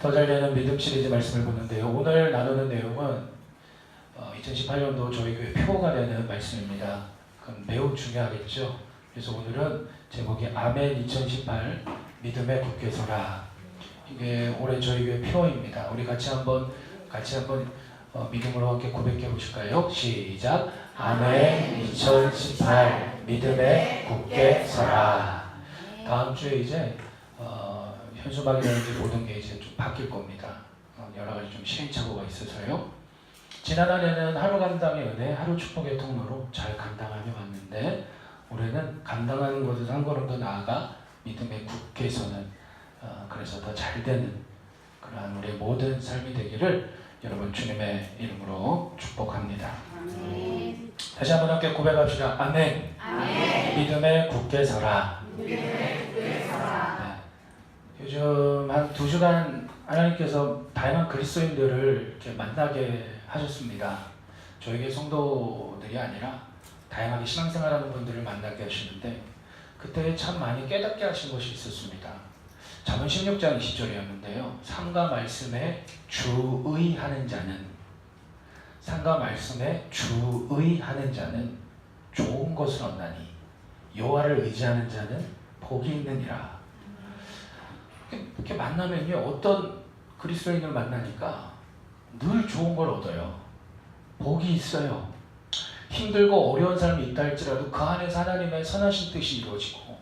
더 잘 되는 믿음 시리즈 말씀을 보는데요. 오늘 나누는 내용은 2018년도 저희 교회 표가 되는 말씀입니다. 그럼 매우 중요하겠죠. 그래서 오늘은 제목이 아멘 2018 믿음에 굳게 서라. 이게 올해 저희 교회 표입니다. 우리 같이 한번 믿음으로 함께 고백해 보실까요? 시작. 아멘 2018 믿음에 굳게 서라. 다음 주에 이제 현수막이라든지 모든 게 이제 좀 바뀔 겁니다. 여러 가지 좀 시행착오가 있어서요. 지난 한 해는 하루 감당의 은혜, 하루 축복의 통로로 잘 감당하며 왔는데 올해는 감당하는 것에서 한 걸음 더 나아가 믿음에 굳게 서는 그래서 더 잘 되는 그러한 우리의 모든 삶이 되기를 여러분 주님의 이름으로 축복합니다. 아멘. 다시 한번 함께 고백합시다. 아멘. 아멘. 믿음에 굳게 서라. 믿음에 굳게 서라. 요즘 한 2주간 하나님께서 다양한 그리스도인들을 이렇게 만나게 하셨습니다. 저에게 성도들이 아니라 다양하게 신앙생활하는 분들을 만나게 하시는데 그때 참 많이 깨닫게 하신 것이 있었습니다. 잠언 16장 20절이었는데요. 상과 말씀에 주의하는 자는 좋은 것을 얻나니 여호와를 의지하는 자는 복이 있느니라. 이렇게 만나면요, 어떤 그리스도인을 만나니까 늘 좋은 걸 얻어요. 복이 있어요. 힘들고 어려운 삶이 있다 할지라도 그 안에서 하나님의 선하신 뜻이 이루어지고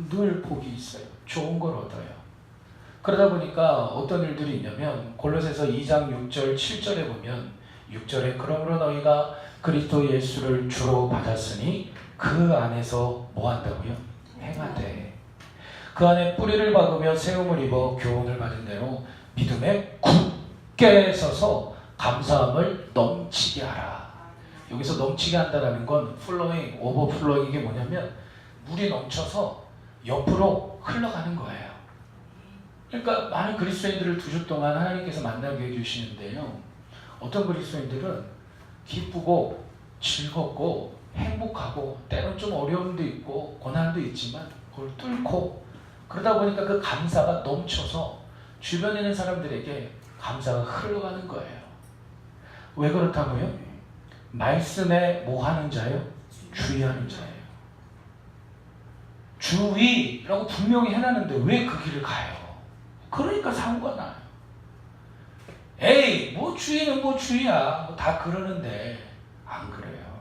늘 복이 있어요. 좋은 걸 얻어요. 그러다 보니까 어떤 일들이 있냐면 골로새서 2장 6절 7절에 보면 6절에 그러므로 너희가 그리스도 예수를 주로 받았으니 그 안에서 뭐 한다고요? 행하되 그 안에 뿌리를 박으며 세움을 입어 교훈을 받은 대로 믿음에 굳게 서서 감사함을 넘치게 하라. 여기서 넘치게 한다는 건 플로잉, 오버플로잉, 이게 뭐냐면 물이 넘쳐서 옆으로 흘러가는 거예요. 그러니까 많은 그리스도인들을 2주 동안 하나님께서 만나게 해주시는데요. 어떤 그리스도인들은 기쁘고 즐겁고 행복하고 때론 좀 어려움도 있고 고난도 있지만 그걸 뚫고 그러다 보니까 그 감사가 넘쳐서 주변에 있는 사람들에게 감사가 흘러가는 거예요. 왜 그렇다고요? 말씀에 뭐 하는 자예요? 주의하는 자예요. 주의라고 분명히 해놨는데 왜 그 길을 가요? 그러니까 사고가 나요. 에이, 뭐 주의는 뭐 주의야. 뭐 다 그러는데 안 그래요.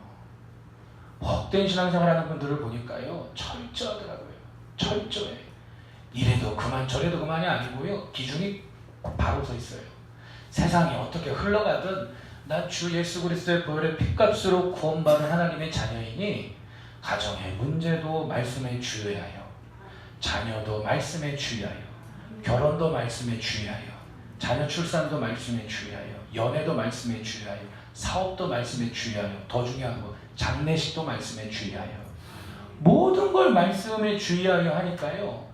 복된 신앙생활 하는 분들을 보니까요, 철저하더라고요. 철저해. 이래도 그만 저래도 그만이 아니고요. 기준이 바로 서 있어요. 세상이 어떻게 흘러가든 난 주 예수 그리스도의 보혈의 핏값으로 구원받은 하나님의 자녀이니 가정의 문제도 말씀에 주의하여, 자녀도 말씀에 주의하여, 결혼도 말씀에 주의하여, 자녀 출산도 말씀에 주의하여, 연애도 말씀에 주의하여, 사업도 말씀에 주의하여, 더 중요한 거 장례식도 말씀에 주의하여, 모든 걸 말씀에 주의하여 하니까요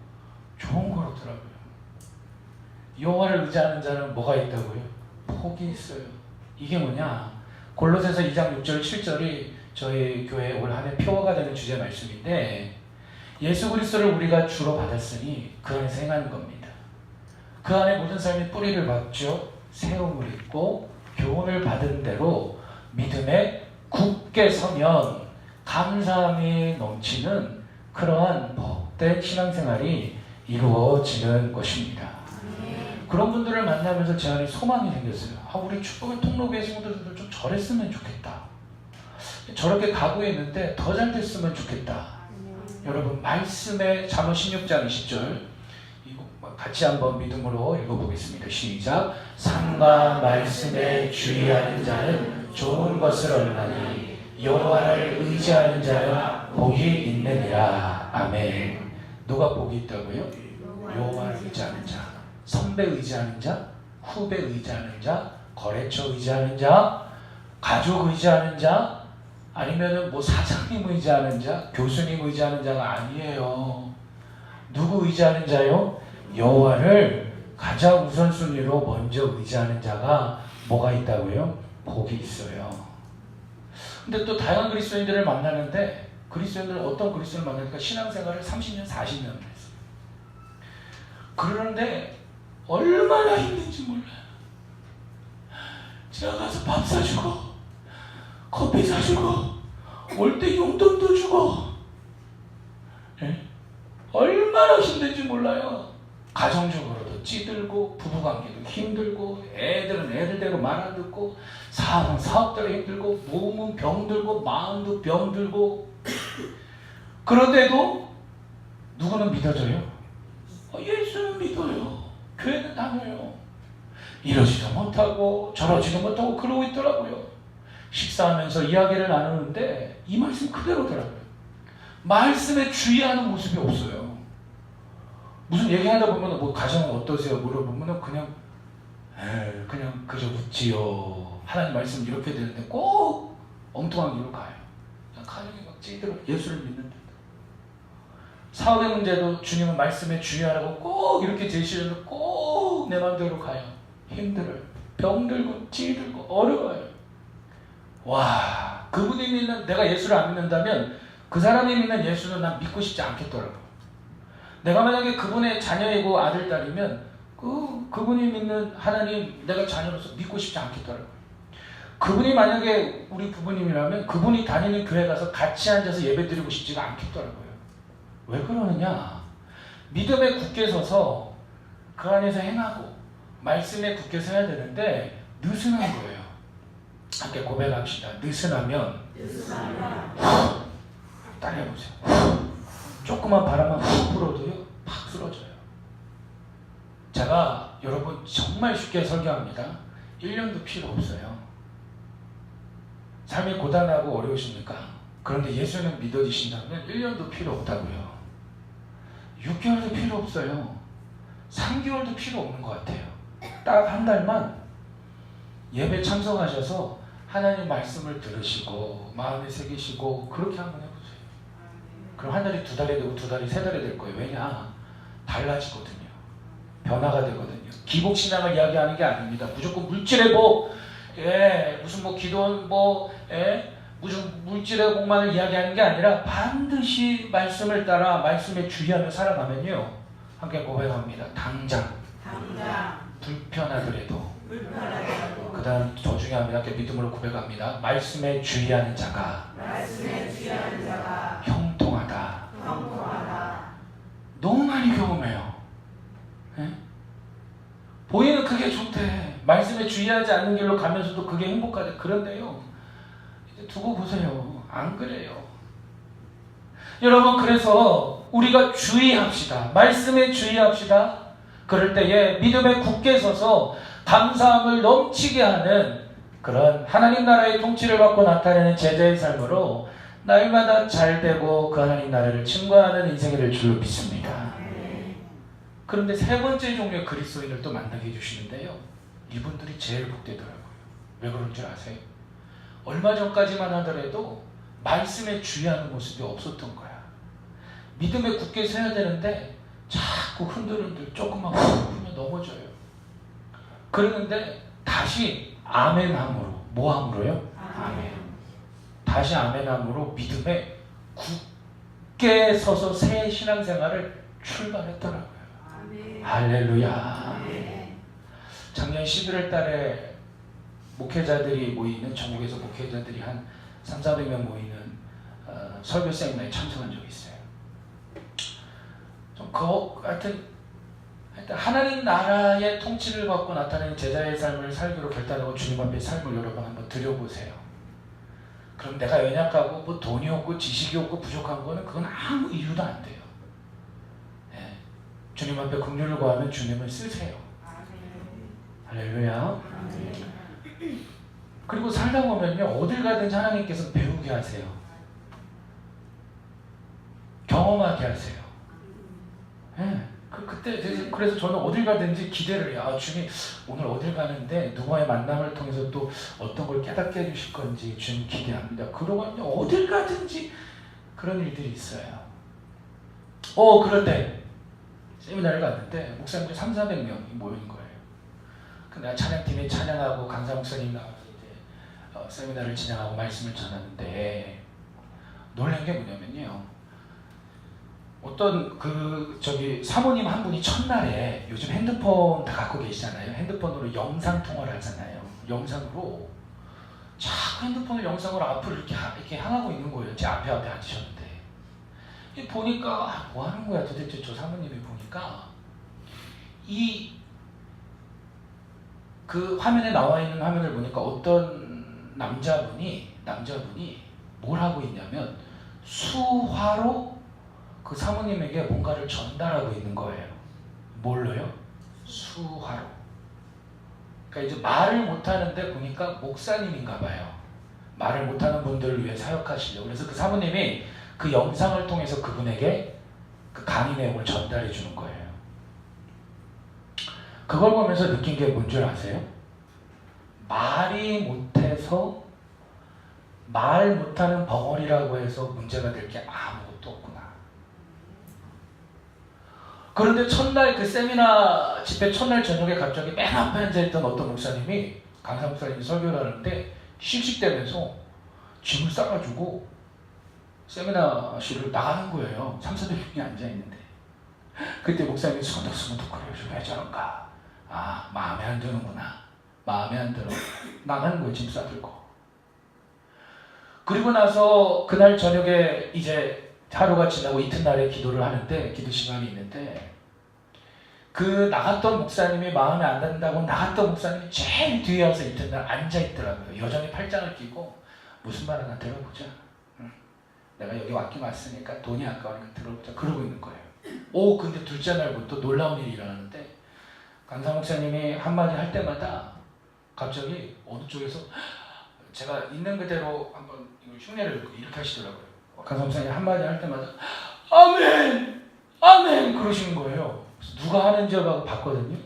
좋은 거라더라고요. 여호와를 의지하는 자는 뭐가 있다고요? 복이 있어요. 이게 뭐냐? 골로새서 2장 6절 7절이 저희 교회 올 한 해 표가 되는 주제 말씀인데 예수 그리스도를 우리가 주로 받았으니 그 안에서 행하는 겁니다. 그 안에 모든 삶이 뿌리를 박죠. 세움을 입고 교훈을 받은 대로 믿음에 굳게 서면 감사함이 넘치는 그러한 복된 신앙생활이 이루어지는 것입니다. 그런 분들을 만나면서 제 안에 소망이 생겼어요. 우리 축복의 통로교회 성도들 좀 저랬으면 좋겠다. 저렇게 각오했는데 더 잘 됐으면 좋겠다. 여러분, 말씀의 잠언 16장 20절 같이 한번 믿음으로 읽어보겠습니다. 시작. 상과 말씀에 주의하는 자는 좋은 것을 얻나니 여호와를 의지하는 자는 복이 있느니라. 아멘. 누가 복이 있다고요? 여호와를 의지하는 자. 선배 의지하는 자, 후배 의지하는 자, 거래처 의지하는 자, 가족 의지하는 자, 아니면은 뭐 사장님 의지하는 자, 교수님 의지하는 자가 아니에요. 누구 의지하는 자요? 여호와를 가장 우선순위로 먼저 의지하는 자가 뭐가 있다고요? 복이 있어요. 근데 또 다양한 그리스도인들을 만나는데 그리스도인들은 어떤 그리스도인을 만나니까 신앙생활을 30년, 40년 했어요. 그러는데 얼마나 힘든지 몰라요. 제가 가서 밥 사주고 커피 사주고 올 때 용돈도 주고, 예? 얼마나 힘든지 몰라요. 가정적으로도 찌들고, 부부관계도 힘들고, 애들은 애들대로 말 안 듣고, 사업은 사업대로 힘들고, 몸은 병들고, 마음도 병들고. 그런데도 누구는 믿어져요? 예수는 믿어요. 교회는 다녀요. 이러지도 못하고 저러지도 못하고 그러고 있더라고요. 식사하면서 이야기를 나누는데 이 말씀 그대로더라고요. 말씀에 주의하는 모습이 없어요. 무슨 얘기하다 보면 뭐 가정은 어떠세요? 물어보면 그냥 그저 웃지요. 하나님 말씀 이렇게 되는데 꼭 엉뚱한 길로 가요. 그냥 가정이 막 찌들어 예수를 믿는데. 사업의 문제도 주님은 말씀에 주의하라고 꼭 이렇게 제시하는데 꼭 내 마음대로 가요. 힘들어요. 병들고 찌들고 어려워요. 와, 그분이 믿는, 내가 예수를 안 믿는다면 그 사람이 믿는 예수는 난 믿고 싶지 않겠더라고요. 내가 만약에 그분의 자녀이고 아들, 딸이면 그분이 믿는 하나님 내가 자녀로서 믿고 싶지 않겠더라고요. 그분이 만약에 우리 부모님이라면 그분이 다니는 교회 가서 같이 앉아서 예배 드리고 싶지가 않겠더라고요. 왜 그러느냐? 믿음에 굳게 서서 그 안에서 행하고 말씀에 굳게 서야 되는데 느슨한 거예요. 함께 고백합시다. 느슨하면 따라해보세요. 조그만 바람만 훅 불어도요 팍 쓰러져요. 제가 여러분 정말 쉽게 설교합니다. 1년도 필요 없어요. 삶이 고단하고 어려우십니까? 그런데 예수는 믿어지신다면 1년도 필요 없다고요. 6개월도 필요 없어요. 3개월도 필요 없는 것 같아요. 딱 한 달만 예배 참석하셔서 하나님 말씀을 들으시고 마음에 새기시고 그렇게 한번 해보세요. 그럼 한 달이 2달이 되고 2달이 3달이 될 거예요. 왜냐? 달라지거든요. 변화가 되거든요. 기복신앙을 이야기하는 게 아닙니다. 무조건 물질의 복, 무슨 뭐 기도 무슨 물질의 복만을 이야기하는 게 아니라 반드시 말씀을 따라 말씀에 주의하며 살아가면요. 함께 고백합니다. 당장 불편하더라도 그 다음 더 중요합니다. 함께 믿음으로 고백합니다. 말씀에 주의하는 자가 형통하다. 너무 많이 경험해요. 네? 보이는 그게 좋대. 말씀에 주의하지 않는 길로 가면서도 그게 행복하대. 그런데요, 이제 두고 보세요. 안 그래요. 여러분, 그래서 우리가 주의합시다. 말씀에 주의합시다. 그럴 때에 믿음에 굳게 서서 감사함을 넘치게 하는 그런 하나님 나라의 통치를 받고 나타내는 제자의 삶으로 날마다 잘되고 그 하나님 나라를 증거하는 인생이 될 줄로 믿습니다. 그런데 세 번째 종류의 그리스도인을 또 만나게 해주시는데요. 이분들이 제일 복되더라고요. 왜 그런 줄 아세요? 얼마 전까지만 하더라도 말씀에 주의하는 모습이 없었던 거야. 믿음에 굳게 서야 되는데 자꾸 흔들흔들 조금만 흔들면 넘어져요. 그러는데 다시 아멘함으로, 뭐함으로요? 아멘. 다시 아멘함으로 믿음에 굳게 서서 새 신앙생활을 출발했더라고요. 아멘. 할렐루야. 아멘. 작년 11월 달에 목회자들이 모이는, 전국에서 목회자들이 한 300~400명 모이는 설교 세미나에 참석한 적이 있어요. 하여튼 하나님 나라의 통치를 받고 나타내는 제자의 삶을 살기로 결단하고 주님 앞에 삶을 여러 번 한번 드려보세요. 그럼 내가 연약하고 뭐 돈이 없고 지식이 없고 부족한 거는 그건 아무 이유도 안 돼요. 네. 주님 앞에 긍휼을 구하면 주님을 쓰세요. 할렐루야. 그리고 살다 보면요, 어딜 가든지 하나님께서 배우게 하세요. 경험하게 하세요. 네. 그래서 저는 어딜 가든지 기대를 해요. 아, 주님 오늘 어딜 가는데 누구와의 만남을 통해서 또 어떤 걸 깨닫게 해주실 건지 주님 기대합니다. 그러고 어딜 가든지 그런 일들이 있어요. 그런데 세미나를 갔는데 목사님들 300~400명이 모인 거예요. 근데 찬양팀이 찬양하고 강사 목사님 나와서 이제 세미나를 진행하고 말씀을 전하는데 놀란 게 뭐냐면요, 어떤 사모님 한 분이 첫날에 요즘 핸드폰 다 갖고 계시잖아요. 핸드폰으로 영상 통화를 하잖아요. 영상으로 자꾸 핸드폰을 영상으로 앞으로 이렇게 향하고 있는 거예요. 제 앞에 앉으셨는데 보니까 뭐 하는 거야 도대체. 저 사모님이 보니까 그 화면에 나와 있는 화면을 보니까 어떤 남자분이 뭘 하고 있냐면 수화로 그 사모님에게 뭔가를 전달하고 있는 거예요. 뭘로요? 수화로. 그러니까 이제 말을 못하는데 보니까 목사님인가 봐요. 말을 못하는 분들을 위해 사역하시려고. 그래서 그 사모님이 그 영상을 통해서 그분에게 그 강의 내용을 전달해 주는 거예요. 그걸 보면서 느낀 게 뭔 줄 아세요? 말이 못해서 말 못하는 벙어리라고 해서 문제가 될 게 아무것도 없구나. 그런데 첫날 그 세미나 집회 첫날 저녁에 갑자기 맨 앞에 앉아있던 어떤 목사님이, 강사 목사님이 설교를 하는데 씩씩대면서 짐을 싸가지고 세미나실을 나가는 거예요. 300~400명이 앉아있는데. 그때 목사님이 수근덕수근덕 거려서 왜 저런가. 아, 마음에 안 드는구나. 마음에 안 들어. 나가는 거예요. 짐 싸들고. 그리고 나서 그날 저녁에 이제 하루가 지나고 이튿날에 기도를 하는데, 기도 시간이 있는데, 그 나갔던 목사님이 마음에 안 든다고 나갔던 목사님이 제일 뒤에 와서 이튿날 앉아있더라고요. 여전히 팔짱을 끼고 무슨 말 하나 들어보자. 내가 여기 왔긴 왔으니까 돈이 아까우니까 들어보자. 그러고 있는 거예요. 근데 둘째 날부터 놀라운 일이 일어나는데, 강사 목사님이 한마디 할 때마다 갑자기 어느 쪽에서 제가 있는 그대로 한번 이걸 흉내를 이렇게 하시더라고요. 강사 목사님이 한마디 할 때마다 아멘! 아멘! 그러시는 거예요. 누가 하는지 봤거든요.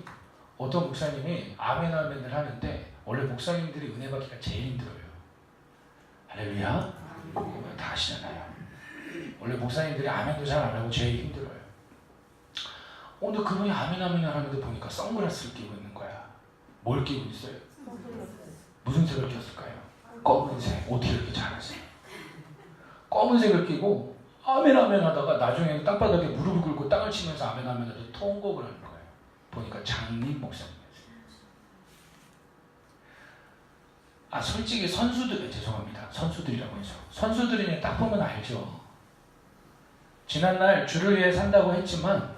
어떤 목사님이 아멘 아멘을 하는데, 원래 목사님들이 은혜 받기가 제일 힘들어요. 할렐루야. 다 아시잖아요. 원래 목사님들이 아멘도 잘 안 하고 제일 힘들어요. 근데 그분이 아멘 아멘을 하는데 보니까 선글라스를 끼고 있는 거야. 뭘 끼고 있어요? 무슨 색을 꼈을까요? 검은색. 어떻게 이렇게 잘하세요? 검은색을 끼고 아멘 아멘 하다가 나중에는 땅바닥에 무릎을 꿇고 땅을 치면서 아멘 아멘 하면서 통곡을 하는 거예요. 보니까 장님 목사님이었어요. 솔직히 죄송합니다. 선수들이라고 해서. 선수들이 딱 보면 알죠. 지난날 주를 위해 산다고 했지만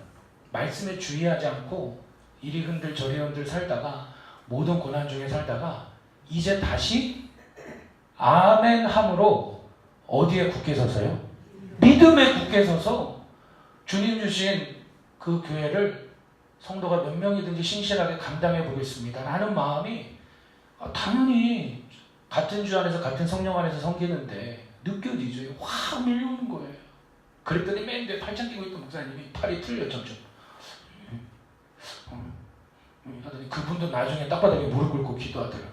말씀에 주의하지 않고 이리 흔들 저리 흔들 살다가 모든 고난 중에 살다가 이제 다시 아멘 함으로 어디에 굳게 서서요? 믿음에 굳게 서서 주님 주신 그 교회를 성도가 몇 명이든지 신실하게 감당해 보겠습니다 라는 마음이 당연히 같은 주 안에서 같은 성령 안에서 섬기는데 느껴지죠. 확 밀려오는 거예요. 그랬더니 맨 뒤에 팔짱 끼고 있던 목사님이 팔이 풀려 점점. 하더니 그분도 나중에 땅바닥에 무릎 꿇고 기도하더라고요.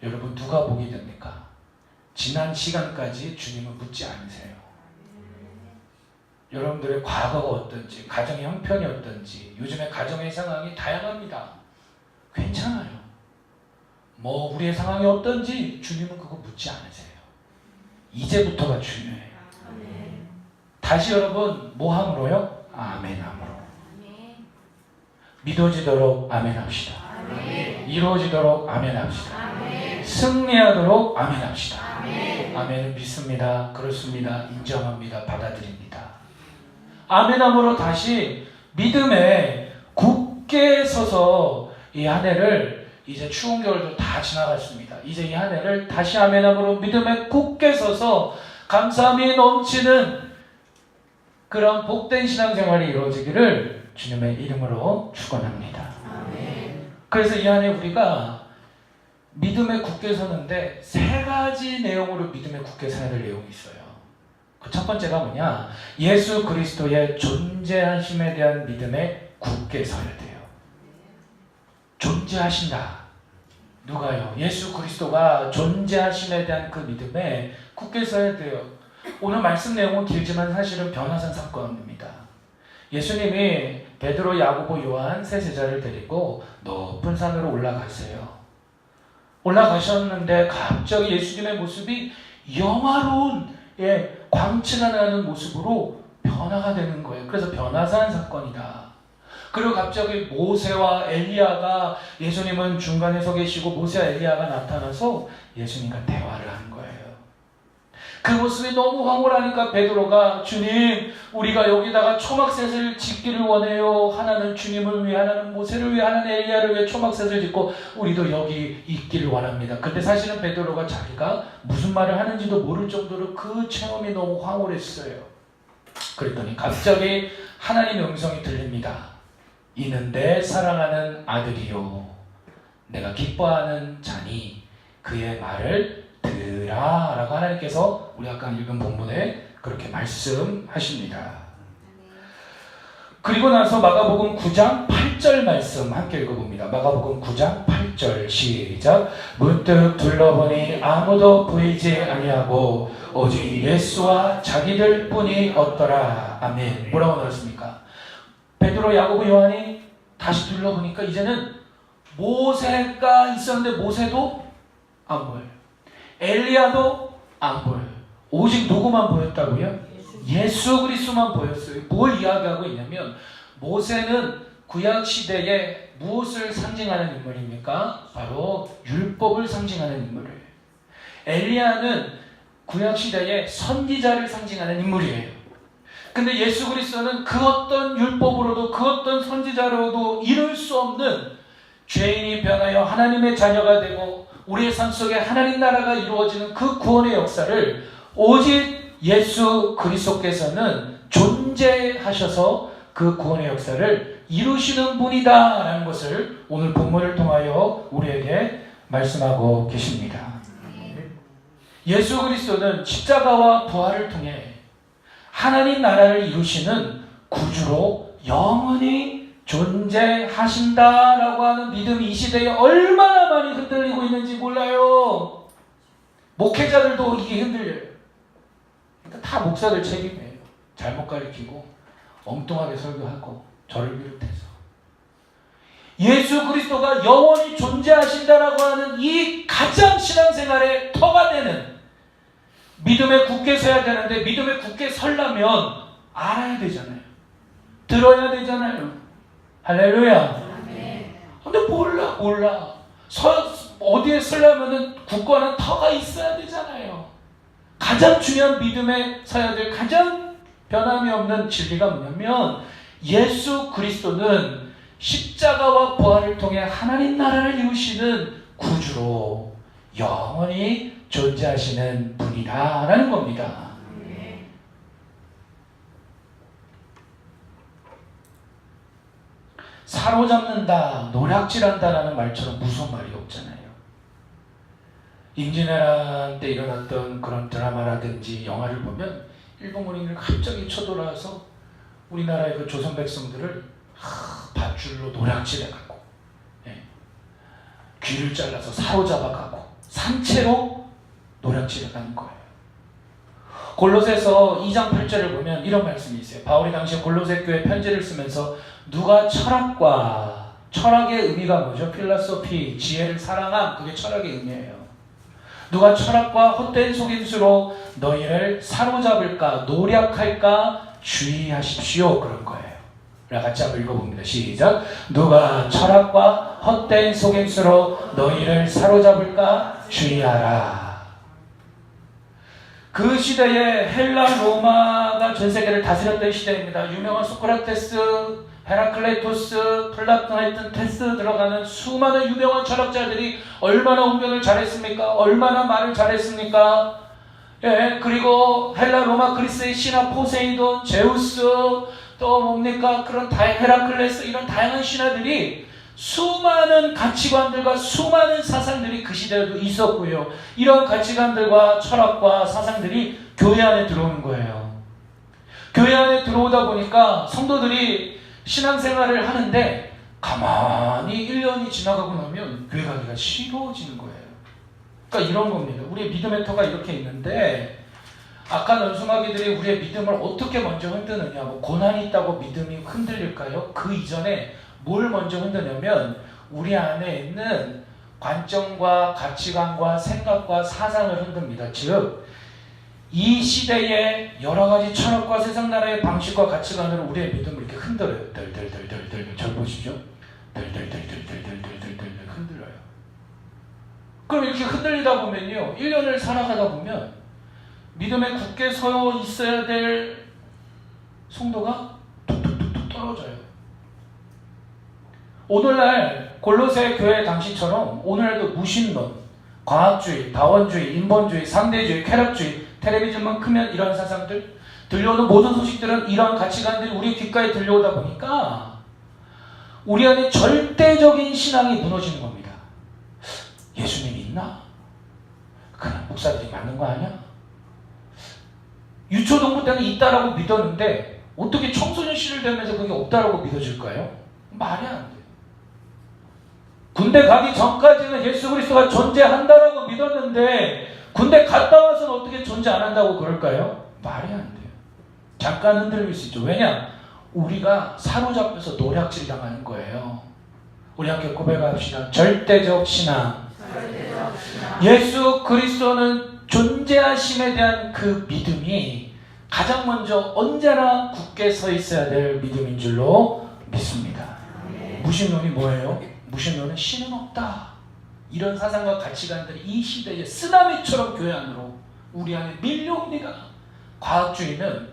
여러분, 누가 복이 됩니까? 지난 시간까지 주님은 묻지 않으세요. 여러분들의 과거가 어떤지, 가정의 형편이 어떤지, 요즘의 가정의 상황이 다양합니다. 괜찮아요. 우리의 상황이 어떤지 주님은 그거 묻지 않으세요. 이제부터가 중요해요. 다시 여러분, 뭐 함으로요? 아멘 함으로. 믿어지도록 아멘 합시다. 이루어지도록 아멘 합시다. 승리하도록 아멘 합시다. 아멘은 믿습니다. 그렇습니다. 인정합니다. 받아들입니다. 아멘 함으로 다시 믿음에 굳게 서서 이 한 해를, 이제 추운 겨울도 다 지나갔습니다. 이제 이 한 해를 다시 아멘 함으로 믿음에 굳게 서서 감사함이 넘치는 그런 복된 신앙생활이 이루어지기를 주님의 이름으로 축원합니다. 그래서 이 한 해 우리가 믿음에 굳게 서는데 세 가지 내용으로 믿음에 굳게 서야 될 내용이 있어요. 그 첫 번째가 뭐냐? 예수 그리스도의 존재하심에 대한 믿음에 굳게 서야 돼요. 존재하신다. 누가요? 예수 그리스도가 존재하심에 대한 그 믿음에 굳게 서야 돼요. 오늘 말씀 내용은 길지만 사실은 변화산 사건입니다. 예수님이 베드로, 야고보, 요한 세 제자를 데리고 높은 산으로 올라가세요. 올라가셨는데 갑자기 예수님의 모습이 영화로운 광채가 나는 모습으로 변화가 되는 거예요. 그래서 변화산 사건이다. 그리고 갑자기 모세와 엘리야가, 예수님은 중간에 서 계시고 모세와 엘리야가 나타나서 예수님과 대화를 하는 거예요. 그 모습이 너무 황홀하니까 베드로가, 주님, 우리가 여기다가 초막셋을 짓기를 원해요. 하나는 주님을 위해, 하나는 모세를 위해, 하나는 엘리야를 위해 초막셋을 짓고 우리도 여기 있기를 원합니다. 근데 사실은 베드로가 자기가 무슨 말을 하는지도 모를 정도로 그 체험이 너무 황홀했어요. 그랬더니 갑자기 하나님의 음성이 들립니다. 이는 내 사랑하는 아들이요 내가 기뻐하는 자니 그의 말을 들으라 라고 하나님께서 우리 아까 읽은 본문에 그렇게 말씀하십니다. 그리고 나서 마가복음 9장 8절 말씀 함께 읽어봅니다. 마가복음 9장 8절 시작. 문득 둘러보니 아무도 보이지 아니하고 오직 예수와 자기들 뿐이 없더라. 아멘. 뭐라고 나왔습니까? 베드로, 야고보, 요한이 다시 둘러보니까 이제는 모세가 있었는데 모세도 안 보여요. 엘리야도 안 보여요. 오직 누구만 보였다고요? 예수 그리스도만 보였어요. 뭘 이야기하고 있냐면 모세는 구약 시대에 무엇을 상징하는 인물입니까? 바로 율법을 상징하는 인물이에요. 엘리야는 구약 시대에 선지자를 상징하는 인물이에요. 근데 예수 그리스도는 그 어떤 율법으로도 그 어떤 선지자로도 이룰 수 없는 죄인이 변하여 하나님의 자녀가 되고 우리의 삶 속에 하나님 나라가 이루어지는 그 구원의 역사를 오직 예수 그리스도께서는 존재하셔서 그 구원의 역사를 이루시는 분이다 라는 것을 오늘 본문을 통하여 우리에게 말씀하고 계십니다. 예수 그리스도는 십자가와 부활을 통해 하나님 나라를 이루시는 구주로 영원히 존재하신다라고 하는 믿음이 이 시대에 얼마나 많이 흔들리고 있는지 몰라요. 목회자들도 이게 흔들려요. 그러니까 다 목사들 책임이에요. 잘못 가르치고 엉뚱하게 설교하고 저를 비롯해서 예수 그리스도가 영원히 존재하신다라고 하는 이 가장 신앙생활의 터가 되는 믿음에 굳게 서야 되는데 믿음에 굳게 서려면 알아야 되잖아요. 들어야 되잖아요. 할렐루야. 근데 몰라. 어디에 서려면 굳건한 터가 있어야 되잖아요. 가장 중요한 믿음에 서야 될 가장 변함이 없는 진리가 뭐냐면 예수 그리스도는 십자가와 부활을 통해 하나님 나라를 이루시는 구주로 영원히 존재하시는 분이다라는 겁니다. 사로잡는다, 노략질한다라는 말처럼 무서운 말이 없잖아요. 임진왜란 때 일어났던 그런 드라마라든지 영화를 보면 일본 군인들 갑자기 쳐들어와서 우리나라의 그 조선 백성들을 밧줄로 노략질해가고 귀를 잘라서 사로잡아가고 산채로 노략질해가는 거예요. 골로새서 2장 8절을 보면 이런 말씀이 있어요. 바울이 당시 골로새 교회 편지를 쓰면서 누가 철학의 의미가 뭐죠? 필라소피, 지혜를 사랑함, 그게 철학의 의미예요. 누가 철학과 헛된 속임수로 너희를 사로잡을까, 노략할까 주의하십시오. 그런 거예요. 같이 한번 읽어봅니다. 시작. 누가 철학과 헛된 속임수로 너희를 사로잡을까 주의하라. 그 시대에 헬라 로마가 전 세계를 다스렸던 시대입니다. 유명한 소크라테스, 헤라클레토스, 플라톤 하여튼 테스 들어가는 수많은 유명한 철학자들이 얼마나 운변을 잘했습니까? 얼마나 말을 잘했습니까? 그리고 헬라 로마 그리스의 신화 포세이돈, 제우스, 또 뭡니까? 그런 헤라클레스 이런 다양한 신화들이 수많은 가치관들과 수많은 사상들이 그 시대에도 있었고요. 이런 가치관들과 철학과 사상들이 교회 안에 들어오는 거예요. 교회 안에 들어오다 보니까 성도들이 신앙생활을 하는데 가만히 1년이 지나가고 나면 교회 가기가 싫어지는 거예요. 그러니까 이런 겁니다. 우리의 믿음의 터가 이렇게 있는데 악한 원수마귀들이 우리의 믿음을 어떻게 먼저 흔드느냐. 고난이 있다고 믿음이 흔들릴까요? 그 이전에 뭘 먼저 흔드냐면 우리 안에 있는 관점과 가치관과 생각과 사상을 흔듭니다. 즉 이 시대의 여러 가지 철학과 세상 나라의 방식과 가치관으로 우리의 믿음을 이렇게 흔들어요. 덜덜덜덜덜. 절 보시죠. 덜덜덜덜덜덜덜덜 흔들어요. 그럼 이렇게 흔들리다 보면요, 1년을 살아가다 보면 믿음에 굳게 서 있어야 될 성도가 툭툭툭툭 떨어져요. 오늘날 골로새 교회 당시처럼 오늘날도 무신론, 과학주의, 다원주의, 인본주의, 상대주의, 쾌락주의, 텔레비전만 크면 이런 사상들, 들려오는 모든 소식들은 이런 가치관들이 우리 귓가에 들려오다 보니까 우리 안에 절대적인 신앙이 무너지는 겁니다. 예수님이 있나? 그냥 목사들이 맞는 거 아니야? 유초동부 때는 있다라고 믿었는데 어떻게 청소년 시를 되면서 그게 없다라고 믿어질까요? 말이 안 돼요. 군대 가기 전까지는 예수 그리스도가 존재한다라고 믿었는데 군대 갔다 와서는 어떻게 존재 안 한다고 그럴까요? 말이 안 돼요. 잠깐 흔들릴 수 있죠. 왜냐? 우리가 사로잡혀서 노략질 당하는 거예요. 우리 함께 고백합시다. 절대적 신앙. 예수 그리스도는 존재하심에 대한 그 믿음이 가장 먼저 언제나 굳게 서 있어야 될 믿음인 줄로 믿습니다. 무신론이 뭐예요? 무신론은 신은 없다. 이런 사상과 가치관들이 이 시대에 쓰나미처럼 교회 안으로 우리 안에 밀려옵니다. 과학주의는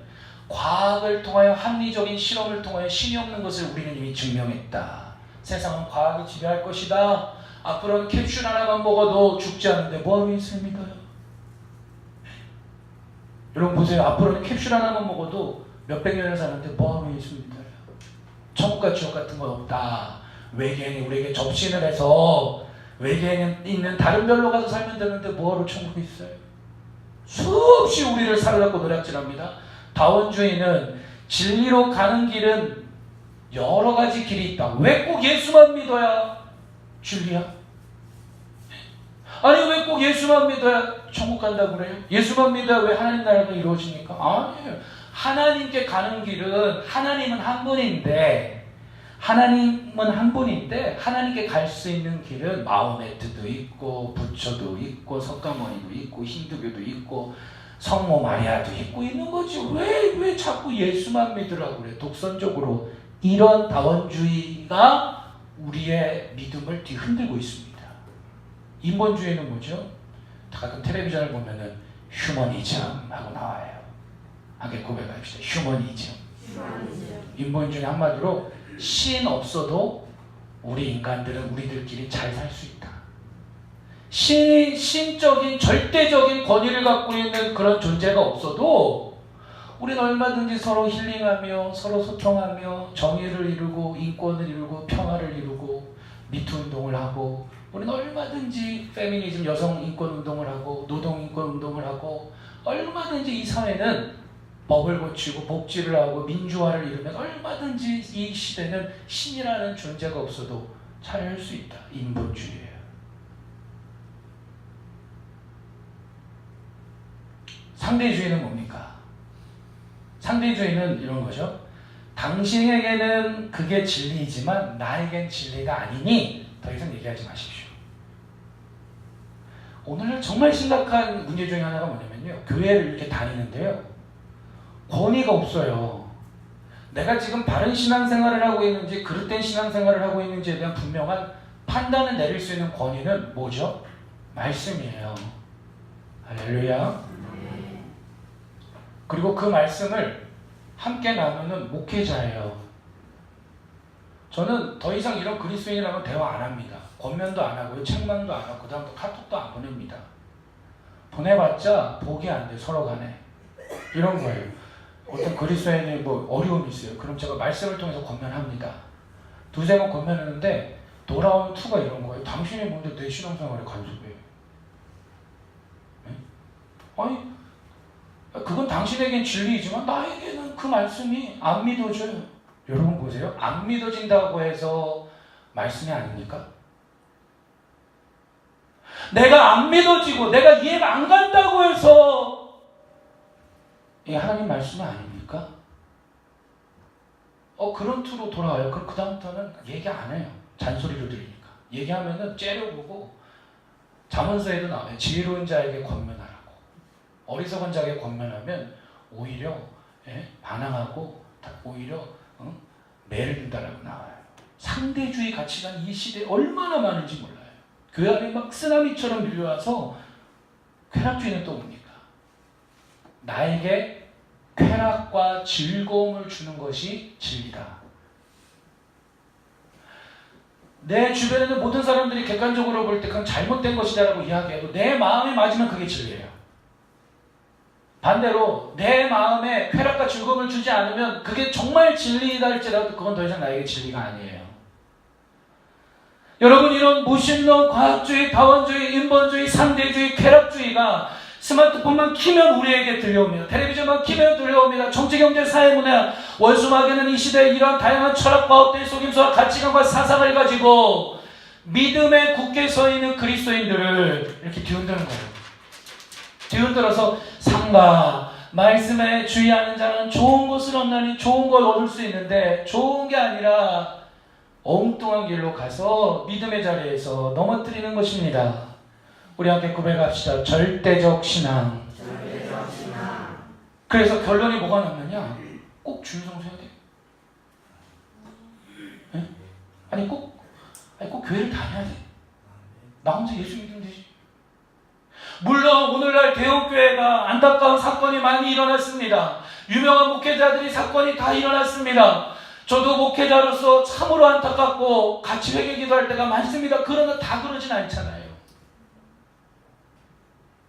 과학을 통하여 합리적인 실험을 통하여 신이 없는 것을 우리는 이미 증명했다. 세상은 과학이 지배할 것이다. 앞으로는 캡슐 하나만 먹어도 죽지 않는데 뭐하러 예수를 믿어요? 여러분 보세요. 앞으로는 캡슐 하나만 먹어도 몇백 년을 사는데 뭐하러 예수를 믿어요? 천국과 지옥 같은 건 없다. 외계인이 우리에게 접신을 해서 외계인에 있는 다른 별로 가서 살면 되는데 뭐하러 천국에 있어요? 수없이 우리를 사로잡고 노략질합니다. 다원주의는 진리로 가는 길은 여러 가지 길이 있다. 왜 꼭 예수만 믿어야 진리야? 아니 왜 꼭 예수만 믿어야 천국 간다고 그래요? 예수만 믿어야 왜 하나님 나라가 이루어집니까? 아니에요. 하나님께 가는 길은 하나님은 한 분인데 하나님께 갈 수 있는 길은 마호메트도 있고 부처도 있고 석가모니도 있고 힌두교도 있고 성모 마리아도 있고 있는 거지. 왜 자꾸 예수만 믿으라고 그래? 독선적으로 이런 다원주의가 우리의 믿음을 뒤흔들고 있습니다. 인본주의는 뭐죠? 가끔 텔레비전을 보면은 휴머니즘 하고 나와요. 함께 고백합시다. 휴머니즘. 인본주의 한마디로 신 없어도 우리 인간들은 우리들끼리 잘 살 수 있다. 신적인 절대적인 권위를 갖고 있는 그런 존재가 없어도 우리는 얼마든지 서로 힐링하며 서로 소통하며 정의를 이루고 인권을 이루고 평화를 이루고 미투 운동을 하고 우리는 얼마든지 페미니즘 여성 인권 운동을 하고 노동 인권 운동을 하고 얼마든지 이 사회는 법을 고치고 복지를 하고 민주화를 이루면 얼마든지 이 시대는 신이라는 존재가 없어도 잘할 수 있다. 인본주의예요. 상대주의는 뭡니까? 상대주의는 이런 거죠. 당신에게는 그게 진리이지만 나에겐 진리가 아니니 더 이상 얘기하지 마십시오. 오늘날 정말 심각한 문제 중에 하나가 뭐냐면요. 교회를 이렇게 다니는데요. 권위가 없어요. 내가 지금 바른 신앙생활을 하고 있는지 그릇된 신앙생활을 하고 있는지에 대한 분명한 판단을 내릴 수 있는 권위는 뭐죠? 말씀이에요. 할렐루야. 그리고 그 말씀을 함께 나누는 목회자예요. 저는 더 이상 이런 그리스도인이라고 대화 안 합니다. 권면도 안 하고요. 책망도 안 하고 그 다음부터 카톡도 안 보냅니다. 보내봤자 복이 안 돼. 서로 간에. 이런 거예요. 어떤 그리스도인이 뭐 어려움이 있어요. 그럼 제가 말씀을 통해서 권면합니다. 두세 번 권면했는데 돌아오는 투가 이런 거예요. 당신이 뭔데 내 신앙생활에 간섭해? 네? 아니 그건 당신에겐 진리이지만 나에게는 그 말씀이 안 믿어져요. 여러분 보세요. 안 믿어진다고 해서 말씀이 아닙니까? 내가 안 믿어지고 내가 이해가 안 간다고 해서 이게 하나님 말씀이 아닙니까? 그런 투로 돌아와요. 그럼 그 다음부터는 얘기 안 해요. 잔소리로 들리니까. 얘기하면은 째려보고 잠언서에도 나와요. 지혜로운 자에게 권면하라고. 어리석은 자에게 권면하면 오히려 반항하고 오히려 매를 든다라고 나와요. 상대주의 가치관 이 시대에 얼마나 많은지 몰라요. 그 안에 막 쓰나미처럼 밀려와서 쾌락주의는 또 뭡니까? 나에게 쾌락과 즐거움을 주는 것이 진리다. 내 주변에는 모든 사람들이 객관적으로 볼 때 그건 잘못된 것이다라고 이야기해도 내 마음에 맞으면 그게 진리예요. 반대로 내 마음에 쾌락과 즐거움을 주지 않으면 그게 정말 진리이다 할지라도 그건 더 이상 나에게 진리가 아니에요. 여러분, 이런 무신론, 과학주의, 다원주의, 인본주의, 상대주의, 쾌락주의가 스마트폰만 키면 우리에게 들려옵니다. 텔레비전만 키면 들려옵니다. 정치, 경제, 사회, 문화, 원수마귀는 이 시대에 이러한 다양한 철학, 과학들의 속임수와 가치관과 사상을 가지고 믿음에 굳게 서 있는 그리스도인들을 이렇게 뒤흔드는 거예요. 뒤흔들어서 삼가 말씀에 주의하는 자는 좋은 것을 얻나니 좋은 걸 얻을 수 있는데 좋은 게 아니라 엉뚱한 길로 가서 믿음의 자리에서 넘어뜨리는 것입니다. 우리 함께 고백합시다. 절대적 신앙. 그래서 결론이 뭐가 남느냐? 꼭 주일 성수해야 돼. 네? 아니 꼭 교회를 다녀야 돼. 나 혼자 예수 믿으면 되지. 물론 오늘날 대형교회가 안타까운 사건이 많이 일어났습니다. 유명한 목회자들이 사건이 다 일어났습니다. 저도 목회자로서 참으로 안타깝고 같이 회개 기도할 때가 많습니다. 그러나 다 그러진 않잖아요.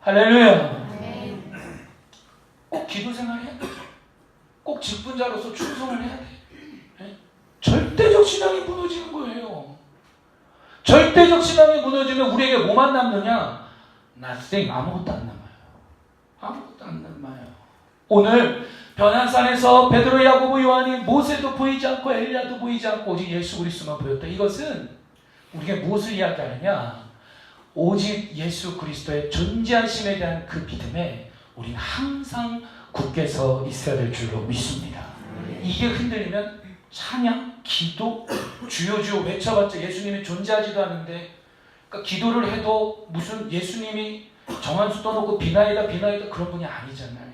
할렐루야. 꼭 기도 생활 해야 돼. 꼭 직분자로서 충성을 해야 돼. 네? 절대적 신앙이 무너지는 거예요. 절대적 신앙이 무너지면 우리에게 뭐만 남느냐? nothing, 아무것도 안 남아요. 아무것도 안 남아요. 오늘 변화산에서 베드로, 야고보, 요한이 모세도 보이지 않고 엘리야도 보이지 않고 오직 예수 그리스도만 보였다. 이것은 우리에게 무엇을 이야기하느냐? 오직 예수 그리스도의 존재하심에 대한 그 믿음에 우리는 항상 굳게 서 있어야 될 줄로 믿습니다. 이게 흔들리면 찬양, 기도, 주여 주여 외쳐봤자 예수님이 존재하지도 않는데, 그러니까 기도를 해도 무슨 예수님이 정한수 떠놓고 비나이다 그런 분이 아니잖아요.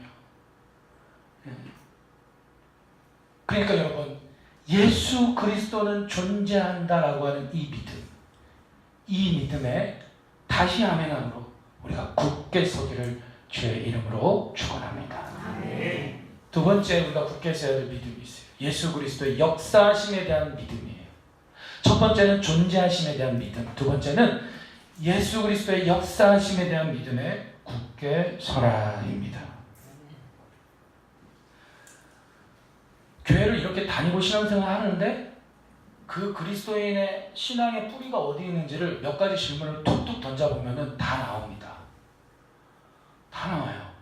그러니까 여러분, 예수 그리스도는 존재한다라고 하는 이 믿음에 다시 아멘함으로 우리가 굳게 서기를 주의 이름으로 축원합니다. 두 번째 우리가 굳게 서야 될 믿음이 있어요. 예수 그리스도의 역사하심에 대한 믿음이에요. 첫 번째는 존재하심에 대한 믿음, 두 번째는 예수 그리스도의 역사하심에 대한 믿음에 굳게 서라입니다. 교회를 이렇게 다니고 신앙생활 하는데 그 그리스도인의 신앙의 뿌리가 어디 있는지를 몇 가지 질문을 툭툭 던져보면 다 나옵니다. 다 나와요.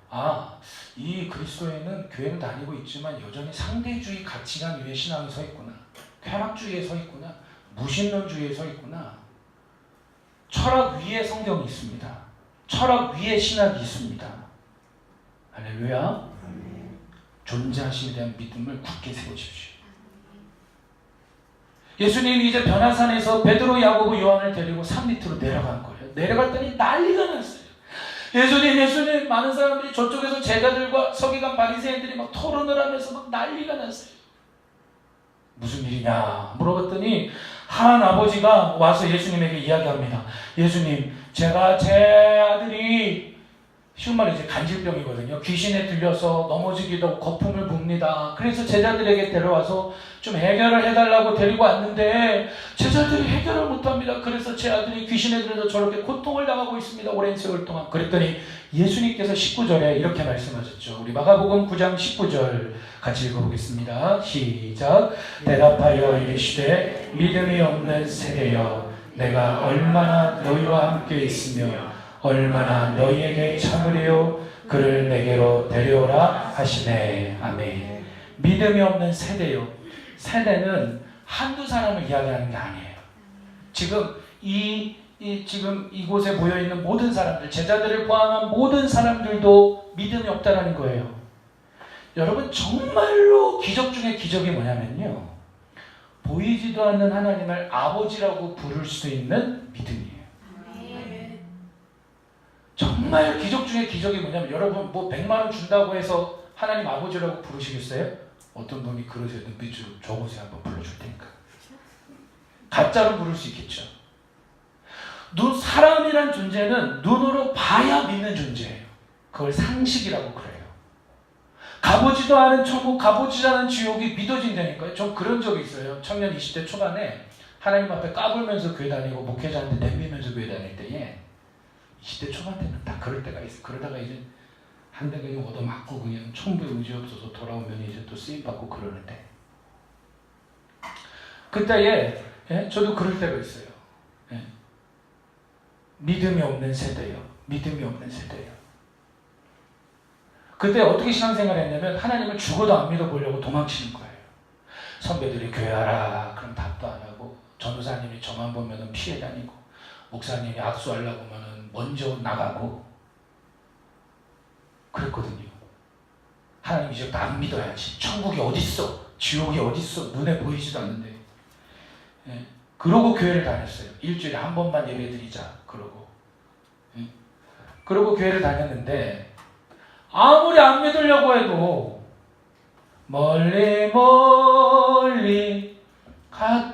이 그리스도인은 교회를 다니고 있지만 여전히 상대주의 가치관 위에 신앙이 서 있구나. 쾌락주의에 서 있구나. 무신론주의에 서 있구나. 철학 위에 성경이 있습니다. 철학 위에 신학이 있습니다. 할렐루야. 존재하심에 대한 믿음을 굳게 세우십시오. 예수님이 이제 변화산에서 베드로, 야고보, 요한을 데리고 산 밑으로 내려간 거예요. 내려갔더니 난리가 났어요. 예수님, 많은 사람들이 저쪽에서 제자들과 서기관 바리새인들이 막 토론을 하면서 막 난리가 났어요. 무슨 일이냐 물어봤더니 한 아버지가 와서 예수님에게 이야기합니다. 예수님, 제가 제 아들이 쉬운 말로 이제 간질병이거든요. 귀신에 들려서 넘어지기도 하고 거품을 붑니다. 그래서 제자들에게 데려와서 좀 해결을 해달라고 데리고 왔는데 제자들이 해결을 못합니다. 그래서 제 아들이 귀신에 들려서 저렇게 고통을 당하고 있습니다. 오랜 세월 동안. 그랬더니 예수님께서 19절에 이렇게 말씀하셨죠. 우리 마가복음 9장 19절 같이 읽어보겠습니다. 시작. 대답하여 이르시되 믿음이 없는 세대여, 내가 얼마나 너희와 함께 있으며 얼마나 너희에게 참으리요, 그를 내게로 데려오라 하시네. 아멘. 믿음이 없는 세대요. 세대는 한두 사람을 이야기하는 게 아니에요. 지금 지금 이곳에 모여있는 모든 사람들, 제자들을 포함한 모든 사람들도 믿음이 없다라는 거예요. 여러분, 정말로 기적 중에 기적이 뭐냐면요, 보이지도 않는 하나님을 아버지라고 부를 수 있는 믿음이에요. 정말 정말 기적 중에 기적이 뭐냐면 여러분 뭐 100만 원 준다고 해서 하나님 아버지라고 부르시겠어요? 어떤 분이 그러세요. 눈빛으로 저곳에 한번 불러줄 테니까. 가짜로 부를 수 있겠죠. 사람이란 존재는 눈으로 봐야 믿는 존재예요. 그걸 상식이라고 그래요. 가보지도 않은 천국, 가보지도 않은 지옥이 믿어진다니까요. 전 그런 적이 있어요. 청년 20대 초반에 하나님 앞에 까불면서 교회 다니고 목회자한테 내밀면서 교회 다닐 때에 20대 초반 때는 다 그럴 때가 있어요. 그러다가 이제 한 대 그냥 얻어맞고 그냥 천부에 의지 없어서 돌아오면 이제 또 쓰임받고 그러는데 그때에 저도 그럴 때가 있어요. 믿음이 없는 세대요. 믿음이 없는 세대요. 그때 어떻게 신앙생활 했냐면 하나님을 죽어도 안 믿어보려고 도망치는 거예요. 선배들이 교회하라 그럼 답도 안 하고 전도사님이 저만 보면 피해 다니고 목사님이 악수하려고 하면 먼저 나가고 그랬거든요. 하나님 이제부터 안 믿어야지. 천국이 어딨어? 지옥이 어딨어? 눈에 보이지도 않는데. 그러고 교회를 다녔어요. 일주일에 한 번만 예배 드리자. 그러고 교회를 다녔는데 아무리 안 믿으려고 해도 멀리 멀리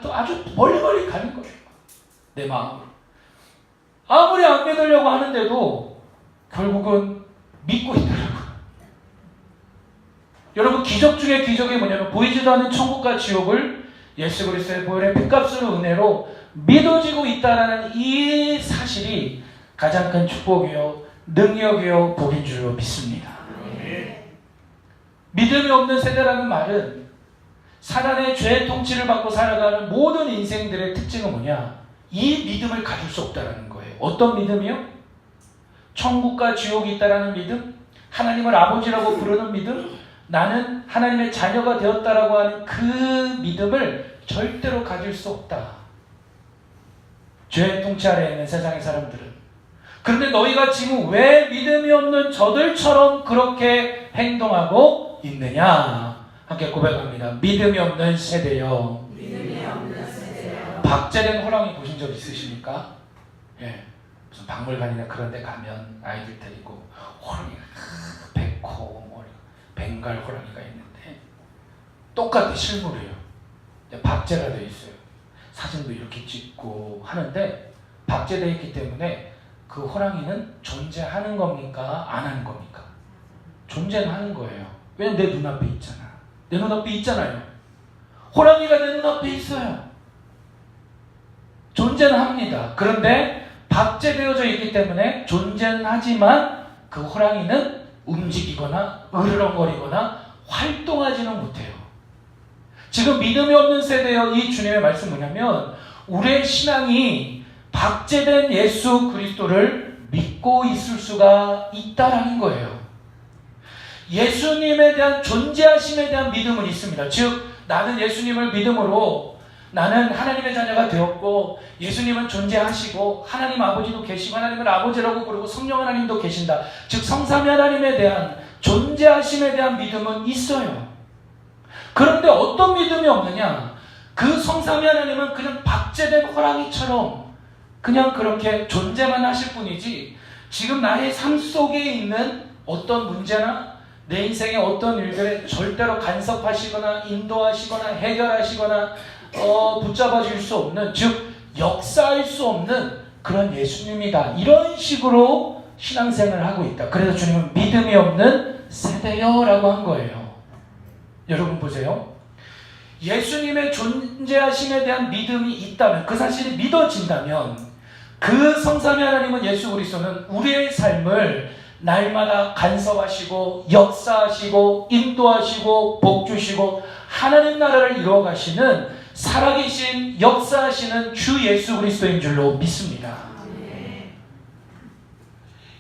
또 아주 멀리 멀리 가는 거예요. 내 마음으로. 아무리 안 믿으려고 하는데도 결국은 믿고 있더라고요. 여러분 기적 중에 기적이 뭐냐면 보이지도 않는 천국과 지옥을 예수 그리스도의 보혈의 피값으로 은혜로 믿어지고 있다는 이 사실이 가장 큰 축복이요 능력이요 복인 줄로 믿습니다. 믿음이 없는 세대라는 말은 사단의 죄의 통치를 받고 살아가는 모든 인생들의 특징은 뭐냐? 이 믿음을 가질 수 없다는 거예요. 어떤 믿음이요? 천국과 지옥이 있다라는 믿음? 하나님을 아버지라고 부르는 믿음? 나는 하나님의 자녀가 되었다라고 하는 그 믿음을 절대로 가질 수 없다. 죄의 통치 아래에 있는 세상의 사람들은. 그런데 너희가 지금 왜 믿음이 없는 저들처럼 그렇게 행동하고 있느냐? 함께 고백합니다. 믿음이 없는 세대여. 믿음이 없는 세대여. 박제된 호랑이 보신 적 있으십니까? 무슨 박물관이나 그런 데 가면 아이들 데리고 호랑이가 백호, 벵갈 호랑이가 있는데 똑같이 실물이에요. 박제가 되어 있어요. 사진도 이렇게 찍고 하는데 박제되어 있기 때문에 그 호랑이는 존재하는 겁니까? 안 하는 겁니까? 존재는 하는 거예요. 왜냐면 내 눈앞에 있잖아. 내 눈앞에 있잖아요. 호랑이가 내 눈앞에 있어요. 존재는 합니다. 그런데 박제되어져 있기 때문에 존재는 하지만 그 호랑이는 움직이거나 으르렁거리거나 활동하지는 못해요. 지금 믿음이 없는 세대여 이 주님의 말씀 뭐냐면 우리의 신앙이 박제된 예수 그리스도를 믿고 있을 수가 있다라는 거예요. 예수님에 대한 존재하심에 대한 믿음은 있습니다. 즉 나는 예수님을 믿음으로 나는 하나님의 자녀가 되었고 예수님은 존재하시고 하나님 아버지도 계시고 하나님을 아버지라고 부르고 성령 하나님도 계신다. 즉 성삼위 하나님에 대한 존재하심에 대한 믿음은 있어요. 그런데 어떤 믿음이 없느냐? 그 성삼위 하나님은 그냥 박제된 호랑이처럼 그냥 그렇게 존재만 하실 뿐이지 지금 나의 삶 속에 있는 어떤 문제나 내 인생의 어떤 일들에 절대로 간섭하시거나 인도하시거나 해결하시거나 붙잡아 줄 수 없는 즉 역사할 수 없는 그런 예수님이다. 이런 식으로 신앙생활을 하고 있다. 그래서 주님은 믿음이 없는 세대여라고 한 거예요. 여러분 보세요. 예수님의 존재하심에 대한 믿음이 있다면 그 사실이 믿어진다면 그 성삼위 하나님은 예수 그리스도는 우리의 삶을 날마다 간섭하시고 역사하시고 인도하시고 복주시고 하나님 나라를 이루어가시는 살아계신 역사하시는 주 예수 그리스도인 줄로 믿습니다.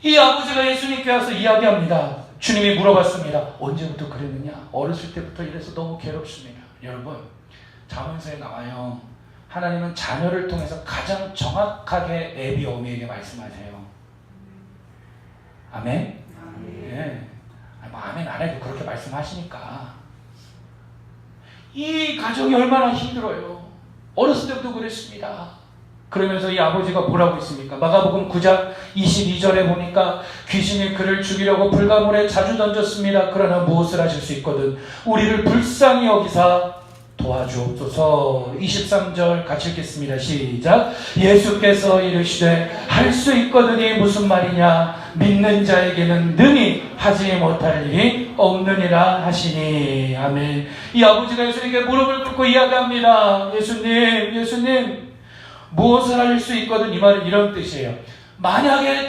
이 아버지가 예수님께 와서 이야기합니다. 주님이 물어봤습니다. 언제부터 그랬느냐? 어렸을 때부터 이래서 너무 괴롭습니다. 여러분 잠언서에 나와요. 하나님은 자녀를 통해서 가장 정확하게 애비 어미에게 말씀하세요. 아멘? 네. 아멘 안 해도 그렇게 말씀하시니까. 이 가정이 얼마나 힘들어요. 어렸을 때부터 그랬습니다. 그러면서 이 아버지가 뭐라고 했습니까? 마가복음 9장 22절에 보니까 귀신이 그를 죽이려고 불가문에 자주 던졌습니다. 그러나 무엇을 하실 수 있거든 우리를 불쌍히 여기사 도와주옵소서. 23절 같이 읽겠습니다. 시작. 예수께서 이르시되 할 수 있거든이 무슨 말이냐? 믿는 자에게는 능히 하지 못할 일이 없느니라 하시니. 아멘. 이 아버지가 예수님께 무릎을 꿇고 이야기합니다. 예수님 무엇을 할 수 있거든. 이 말은 이런 뜻이에요. 만약에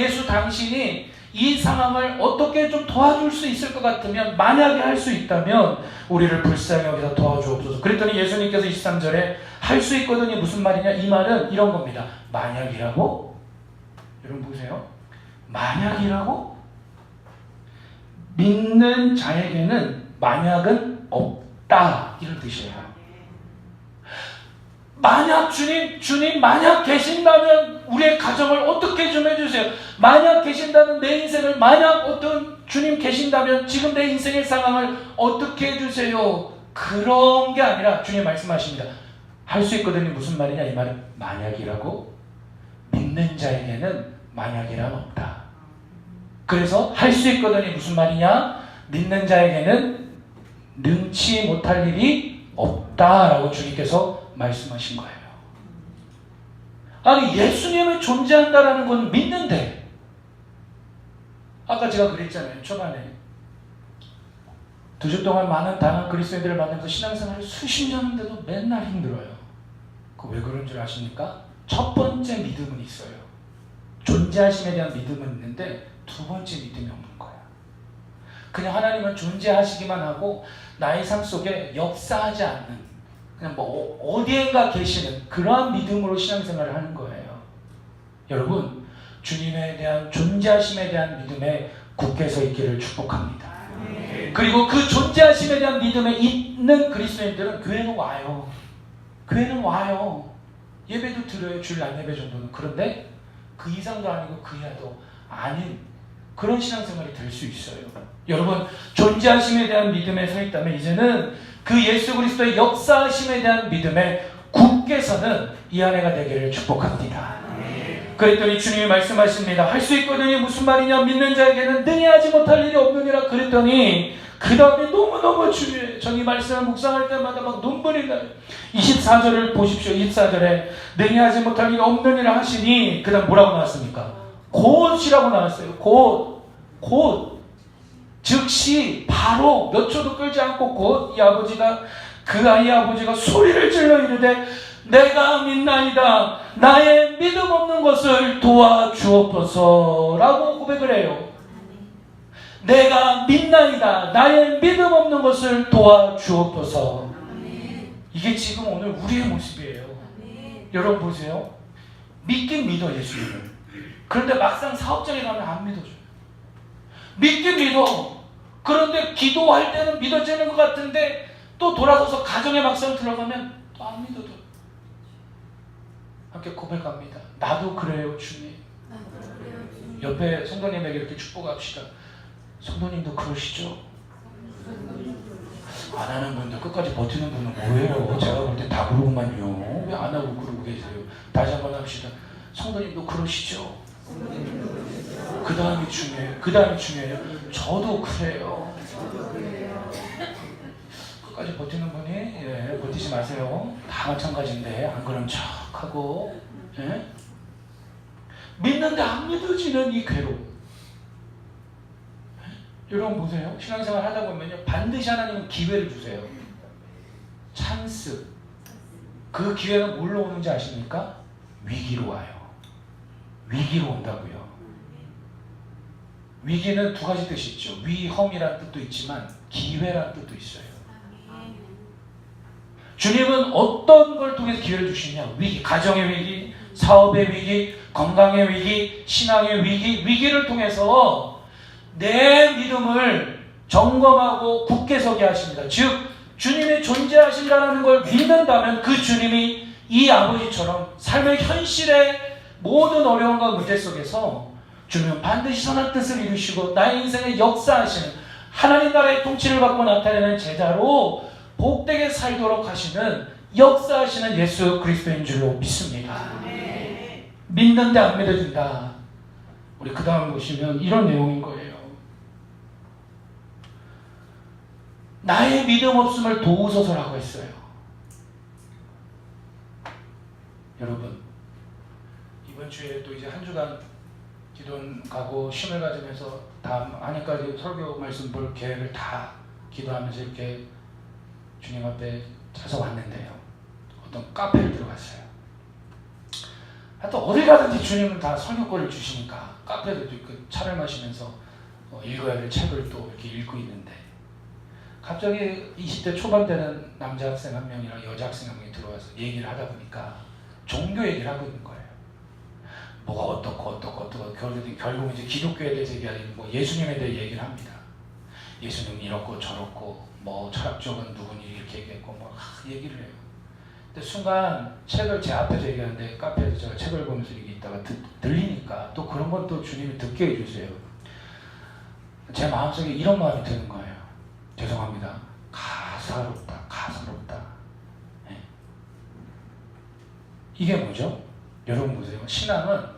예수 당신이 이 상황을 어떻게 좀 도와줄 수 있을 것 같으면, 만약에 할 수 있다면 우리를 불쌍히 여기서 도와주옵소서. 그랬더니 예수님께서 23절에 할 수 있거든이 무슨 말이냐? 이 말은 이런 겁니다. 만약이라고? 여러분 보세요. 만약이라고? 믿는 자에게는 만약은 없다, 이런 뜻이에요. 만약 주님 만약 계신다면 우리의 가정을 어떻게 좀 해주세요. 만약 계신다면 내 인생을, 만약 어떤 주님 계신다면 지금 내 인생의 상황을 어떻게 해주세요. 그런 게 아니라 주님 말씀하십니다. 할 수 있거든요. 무슨 말이냐? 이 말은 만약이라고? 믿는 자에게는 만약이란 없다. 그래서 할 수 있거든요. 무슨 말이냐? 믿는 자에게는 능치 못할 일이 없다라고 주님께서 말씀하신 거예요. 아니, 예수님이 존재한다라는 건 믿는데, 아까 제가 그랬잖아요. 초반에 2주 동안 많은 다양한 그리스도인들을 만나면서 신앙생활을 수십 년 했는데도 맨날 힘들어요. 그 왜 그런 줄 아십니까? 첫 번째 믿음은 있어요. 존재하심에 대한 믿음은 있는데 두 번째 믿음이 없는 거예요. 그냥 하나님은 존재하시기만 하고 나의 삶 속에 역사하지 않는, 그냥 뭐 어디엔가 계시는 그러한 믿음으로 신앙생활을 하는 거예요. 여러분, 주님에 대한 존재하심에 대한 믿음에 굳게 서 있기를 축복합니다. 그리고 그 존재하심에 대한 믿음에 있는 그리스도인들은 교회는 와요. 예배도 드려요. 주일 날 예배 정도는. 그런데 그 이상도 아니고 그 이하도 아닌 그런 신앙생활이 될 수 있어요. 여러분, 존재하심에 대한 믿음에 서 있다면 이제는 그 예수 그리스도의 역사하심에 대한 믿음에 굳게 서는 이 아내가 되기를 축복합니다. 그랬더니 주님이 말씀하십니다. 할 수 있거든요. 무슨 말이냐? 믿는 자에게는 능히 하지 못할 일이 없느니라. 그랬더니 그 다음에 너무너무 중요해요. 전 이 말씀을 묵상할 때마다 막 눈물이 나요. 24절을 보십시오. 24절에 능히 하지 못할 일이 없느니라 하시니, 그 다음 뭐라고 나왔습니까? 곧이라고 나왔어요. 곧. 즉시 바로 몇 초도 끌지 않고 곧 이 아버지가, 그 아이의 아버지가 소리를 질러 이르되 내가 믿나이다. 나의 믿음 없는 것을 도와주옵소서라고 고백을 해요. 내가 믿나이다. 나의 믿음 없는 것을 도와주옵소서. 이게 지금 오늘 우리의 모습이에요. 여러분 보세요. 믿긴 믿어, 예수님을. 그런데 막상 사업장에 가면 안 믿어줘요. 믿긴 믿어. 그런데 기도할 때는 믿어지는 것 같은데 또 돌아서서 가정에 막상 들어가면 또 안 믿어줘요. 함께 고백합니다. 나도 그래요, 주님. 옆에 성도님에게 이렇게 축복합시다. 성도님도 그러시죠? 안 하는 분들, 끝까지 버티는 분은 뭐예요? 제가 볼 때 다 그러고만요. 왜 안 하고 그러고 계세요? 다시 한번 합시다. 성도님도 그러시죠? 그 다음이 중요해요. 저도 그래요. 끝까지 버티는 분이, 버티지 마세요. 다 마찬가지인데 안 그런 척하고, 믿는데 안 믿어지는 이 괴로움. 여러분 보세요. 신앙생활 하다 보면요, 반드시 하나님은 기회를 주세요. 찬스. 그 기회는 뭘로 오는지 아십니까? 위기로 와요. 위기로 온다고요. 위기는 두 가지 뜻이 있죠. 위험이라는 뜻도 있지만 기회라는 뜻도 있어요. 주님은 어떤 걸 통해서 기회를 주시냐? 위기, 가정의 위기, 사업의 위기, 건강의 위기, 신앙의 위기, 위기를 통해서 내 믿음을 점검하고 굳게 서게 하십니다. 즉, 주님이 존재하신다는 걸 믿는다면 그 주님이 이 아버지처럼 삶의 현실의 모든 어려움과 문제 속에서 주님은 반드시 선한 뜻을 이루시고 나의 인생에 역사하시는 하나님 나라의 통치를 받고 나타내는 제자로 복되게 살도록 하시는 역사하시는 예수 그리스도인 줄로 믿습니다. 믿는데 안 믿어진다. 우리 그 다음 보시면 이런 내용인 거예요. 나의 믿음 없음을 도우소서라고 했어요. 여러분, 이번 주에 또 이제 한 주간 기도원 가고 쉼을 가지면서 다음 안에까지 설교 말씀 볼 계획을 다 기도하면서 이렇게 주님 앞에 찾아 왔는데요. 어떤 카페를 들어갔어요. 하여튼 어딜 가든지 주님은 다 설교권을 주시니까 카페에도 그 차를 마시면서 읽어야 될 책을 또 이렇게 읽고 있는데 갑자기 20대 초반 되는 남자 학생 한 명이랑 여자 학생 한 명이 들어와서 얘기를 하다 보니까 종교 얘기를 하고 있는 거예요. 뭐가 어떻고 결국 이제 기독교에 대해서 얘기하는 뭐 예수님에 대해 얘기를 합니다. 예수님 이렇고 저렇고 뭐 철학적은 누구니 이렇게 얘기했고 뭐 얘기를 해요. 근데 순간 책을 제 앞에서 얘기하는데 카페에서 제가 책을 보면서 이게 있다가 들리니까 또 그런 건 또 주님이 듣게 해주세요. 제 마음속에 이런 마음이 드는 거예요. 죄송합니다. 가사롭다. 네. 이게 뭐죠? 여러분 보세요. 신앙은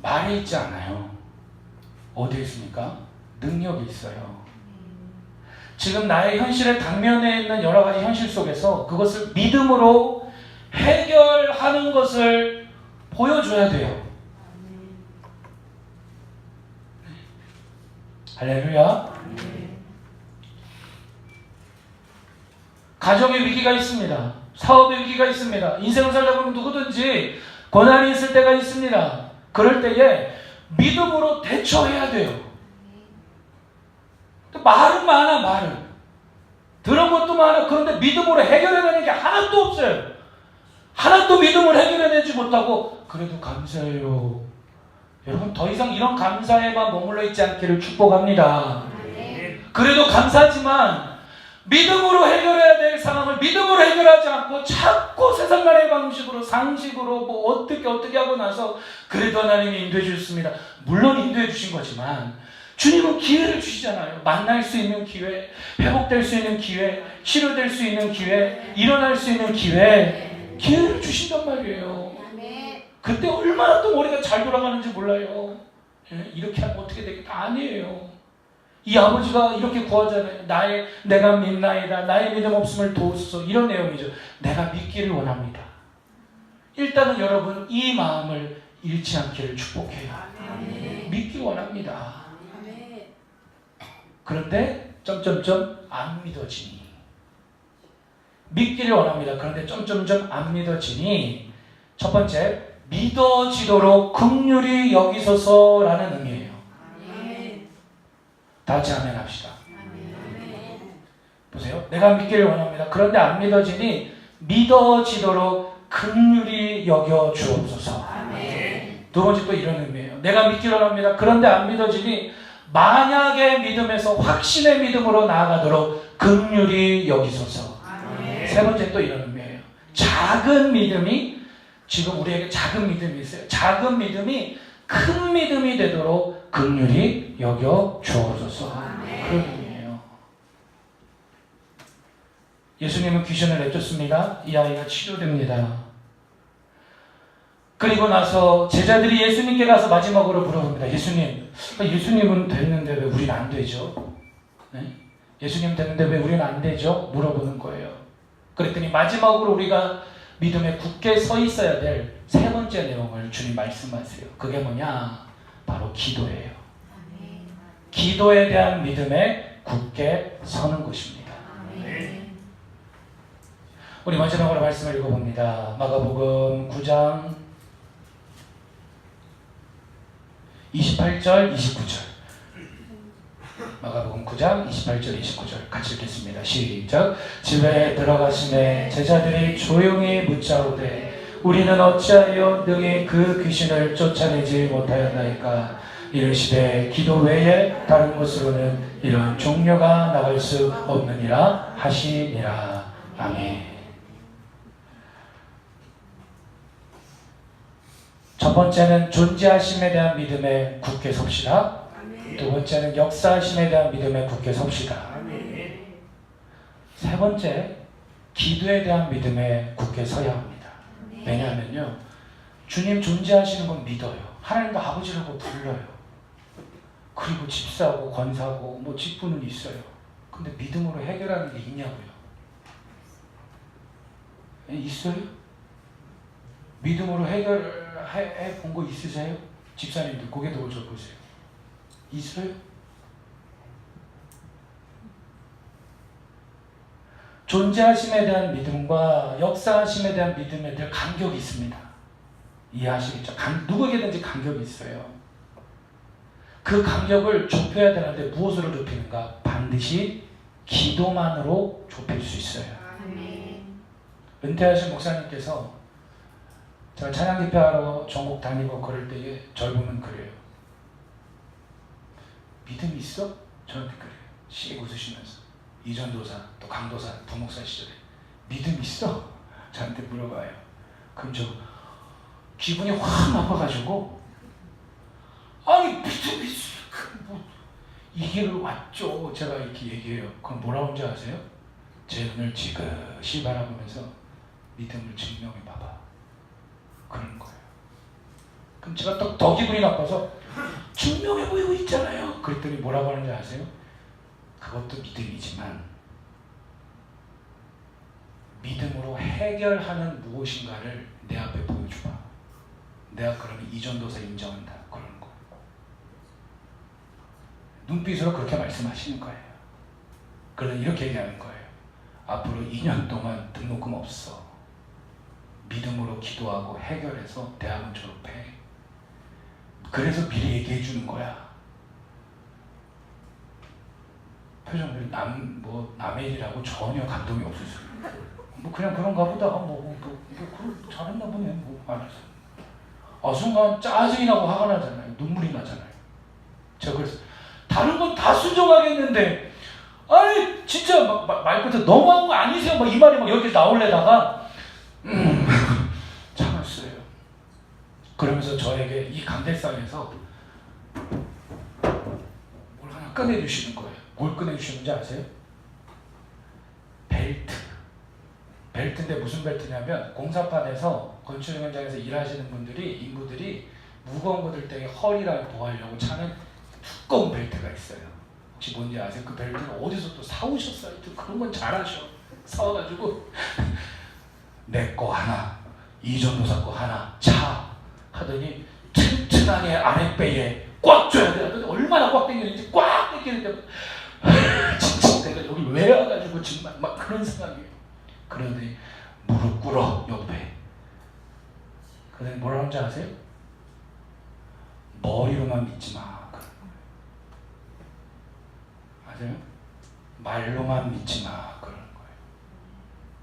말이 있지 않아요. 어디에 있습니까? 능력이 있어요. 지금 나의 현실에 당면에 있는 여러 가지 현실 속에서 그것을 믿음으로 해결하는 것을 보여줘야 돼요. 할렐루야. 가정의 위기가 있습니다. 사업의 위기가 있습니다. 인생을 살다 보면 누구든지 고난이 있을 때가 있습니다. 그럴 때에 믿음으로 대처해야 돼요. 말은 많아, 말은. 들은 것도 많아. 그런데 믿음으로 해결해내는 게 하나도 없어요. 하나도 믿음으로 해결해내지 못하고 그래도 감사해요. 여러분 더 이상 이런 감사에만 머물러 있지 않기를 축복합니다. 그래도 감사하지만 믿음으로 해결해야 될 상황을 믿음으로 해결하지 않고 자꾸 세상만의 방식으로 상식으로 뭐 어떻게 하고 나서 그래도 하나님이 인도해 주셨습니다. 물론 인도해 주신 거지만 주님은 기회를 주시잖아요. 만날 수 있는 기회, 회복될 수 있는 기회, 치료될 수 있는 기회, 일어날 수 있는 기회를 주신단 말이에요. 그때 얼마나 또 머리가 잘 돌아가는지 몰라요. 이렇게 하면 어떻게 되겠다. 아니에요. 이 아버지가 이렇게 구하잖아요. 내가 믿나이다. 나의 믿음 없음을 도우소서. 이런 내용이죠. 내가 믿기를 원합니다. 일단은 여러분 이 마음을 잃지 않기를 축복해요. 믿기 원합니다. 그런데 안 믿어지니 믿기를 원합니다. 그런데 안 믿어지니 첫 번째 믿어지도록 긍휼히 여기소서라는 의미예요. 다 같이 아멘 합시다. 보세요. 내가 믿기를 원합니다. 그런데 안 믿어지니 믿어지도록 긍휼히 여겨 주옵소서. 두 번째 또 이런 의미예요. 내가 믿기를 원합니다. 그런데 안 믿어지니 만약의 믿음에서 확신의 믿음으로 나아가도록 긍휼히 여기소서. 세 번째 또 이런 의미예요. 작은 믿음이 지금 우리에게 작은 믿음이 있어요. 작은 믿음이 큰 믿음이 되도록 긍휼히 여겨 주옵소서. 그런 의미예요. 예수님은 귀신을 내쫓습니다. 이 아이가 치료됩니다. 그리고 나서 제자들이 예수님께 가서 마지막으로 물어봅니다. 예수님은 됐는데 왜 우리는 안 되죠? 네? 예수님 됐는데 왜 우리는 안 되죠? 물어보는 거예요. 그랬더니 마지막으로 우리가 믿음에 굳게 서 있어야 될 세 번째 내용을 주님 말씀하세요. 그게 뭐냐? 바로 기도예요. 기도에 대한 믿음에 굳게 서는 것입니다. 우리 마지막으로 말씀을 읽어봅니다. 마가복음 9장 28절 29절. 마가복음 9장 28절 29절 같이 읽겠습니다. 시작. 집에 들어가심에 제자들이 조용히 묻자오되 우리는 어찌하여 능히 그 귀신을 쫓아내지 못하였나이까. 이르시되 기도 외에 다른 곳으로는 이런 종려가 나갈 수 없느니라 하시니라. 아멘. 첫 번째는 존재하심에 대한 믿음에 굳게 섭시다. 두 번째는 역사하심에 대한 믿음에 굳게 섭시다. 세 번째, 기도에 대한 믿음에 굳게 서야 합니다. 왜냐하면요, 주님 존재하시는 건 믿어요. 하나님도 아버지라고 불러요. 그리고 집사고 권사고 뭐 직분은 있어요. 근데 믿음으로 해결하는 게 있냐고요? 있어요? 믿음으로 해결해 본 거 있으세요? 집사님들 고개 들어서 보세요. 있어요? 존재하심에 대한 믿음과 역사하심에 대한 믿음에 늘 간격이 있습니다. 이해하시겠죠? 누구에게든지 간격이 있어요. 그 간격을 좁혀야 되는데 무엇으로 좁히는가? 반드시 기도만으로 좁힐 수 있어요. 은퇴하신 목사님께서 제가 찬양 집회하러 전국 다니고 그럴 때에 절 보면 그래요. 믿음이 있어? 저한테 그래요. 씩 웃으시면서. 이전도사 또 강도사 부목사 시절에 믿음 있어? 저한테 물어봐요. 그럼 저 기분이 확 나빠가지고 아니 믿음 있어 뭐 이 길을 왔죠. 제가 이렇게 얘기해요. 그럼 뭐라고 하는지 아세요? 제 눈을 지그시 바라보면서 믿음을 증명해 봐봐. 그러는 거예요. 그럼 제가 또 더 기분이 나빠서 증명해 보이고 있잖아요. 그랬더니 뭐라고 하는지 아세요? 그것도 믿음이지만 믿음으로 해결하는 무엇인가를 내 앞에 보여주마. 내가 그러면 이전도사 인정한다. 그러는 거예요. 눈빛으로 그렇게 말씀하시는 거예요. 그러면 이렇게 얘기하는 거예요. 앞으로 2년 동안 등록금 없어. 믿음으로 기도하고 해결해서 대학원 졸업해. 그래서 미리 얘기해 주는 거야. 표정들이 남의 일이라고 전혀 감동이 없으세요. 뭐 그냥 그런가 보다. 그걸 잘했나 보네. 뭐 알았어. 순간 짜증이 나고 화가 나잖아요. 눈물이 나잖아요. 제가 그래서 다른 건 다 순종하게 했는데 아니 진짜 말 끝에 너무한 거 아니세요? 이 말이 여기 나올래다가 참았어요. 그러면서 저에게 이 감대상에서 뭘 하나 꺼내주시는 거예요. 뭘 꺼내주시는지 아세요? 벨트인데 무슨 벨트냐면 공사판에서 건축 현장에서 일하시는 분들이 인부들이 무거운 거들 때문에 허리를 보호하려고 차는 두꺼운 벨트가 있어요. 혹시 뭔지 아세요? 그 벨트는 어디서 또 사오셨어요? 또 그런 건 잘하셔. 사와가지고 내 거 하나, 이전도사 거 하나, 차 하더니 튼튼하게 아랫배에 꽉 줘야 돼. 얼마나 꽉 당기는지 꽉 당기는데 진짜 내가 여기 왜 와가지고 정말 막 그런 생각이에요. 그러더니 무릎 꿇어 옆에. 그러더니 뭐라 하는지 아세요? 머리로만 믿지 마. 아세요? 말로만 믿지 마. 그러는 거예요.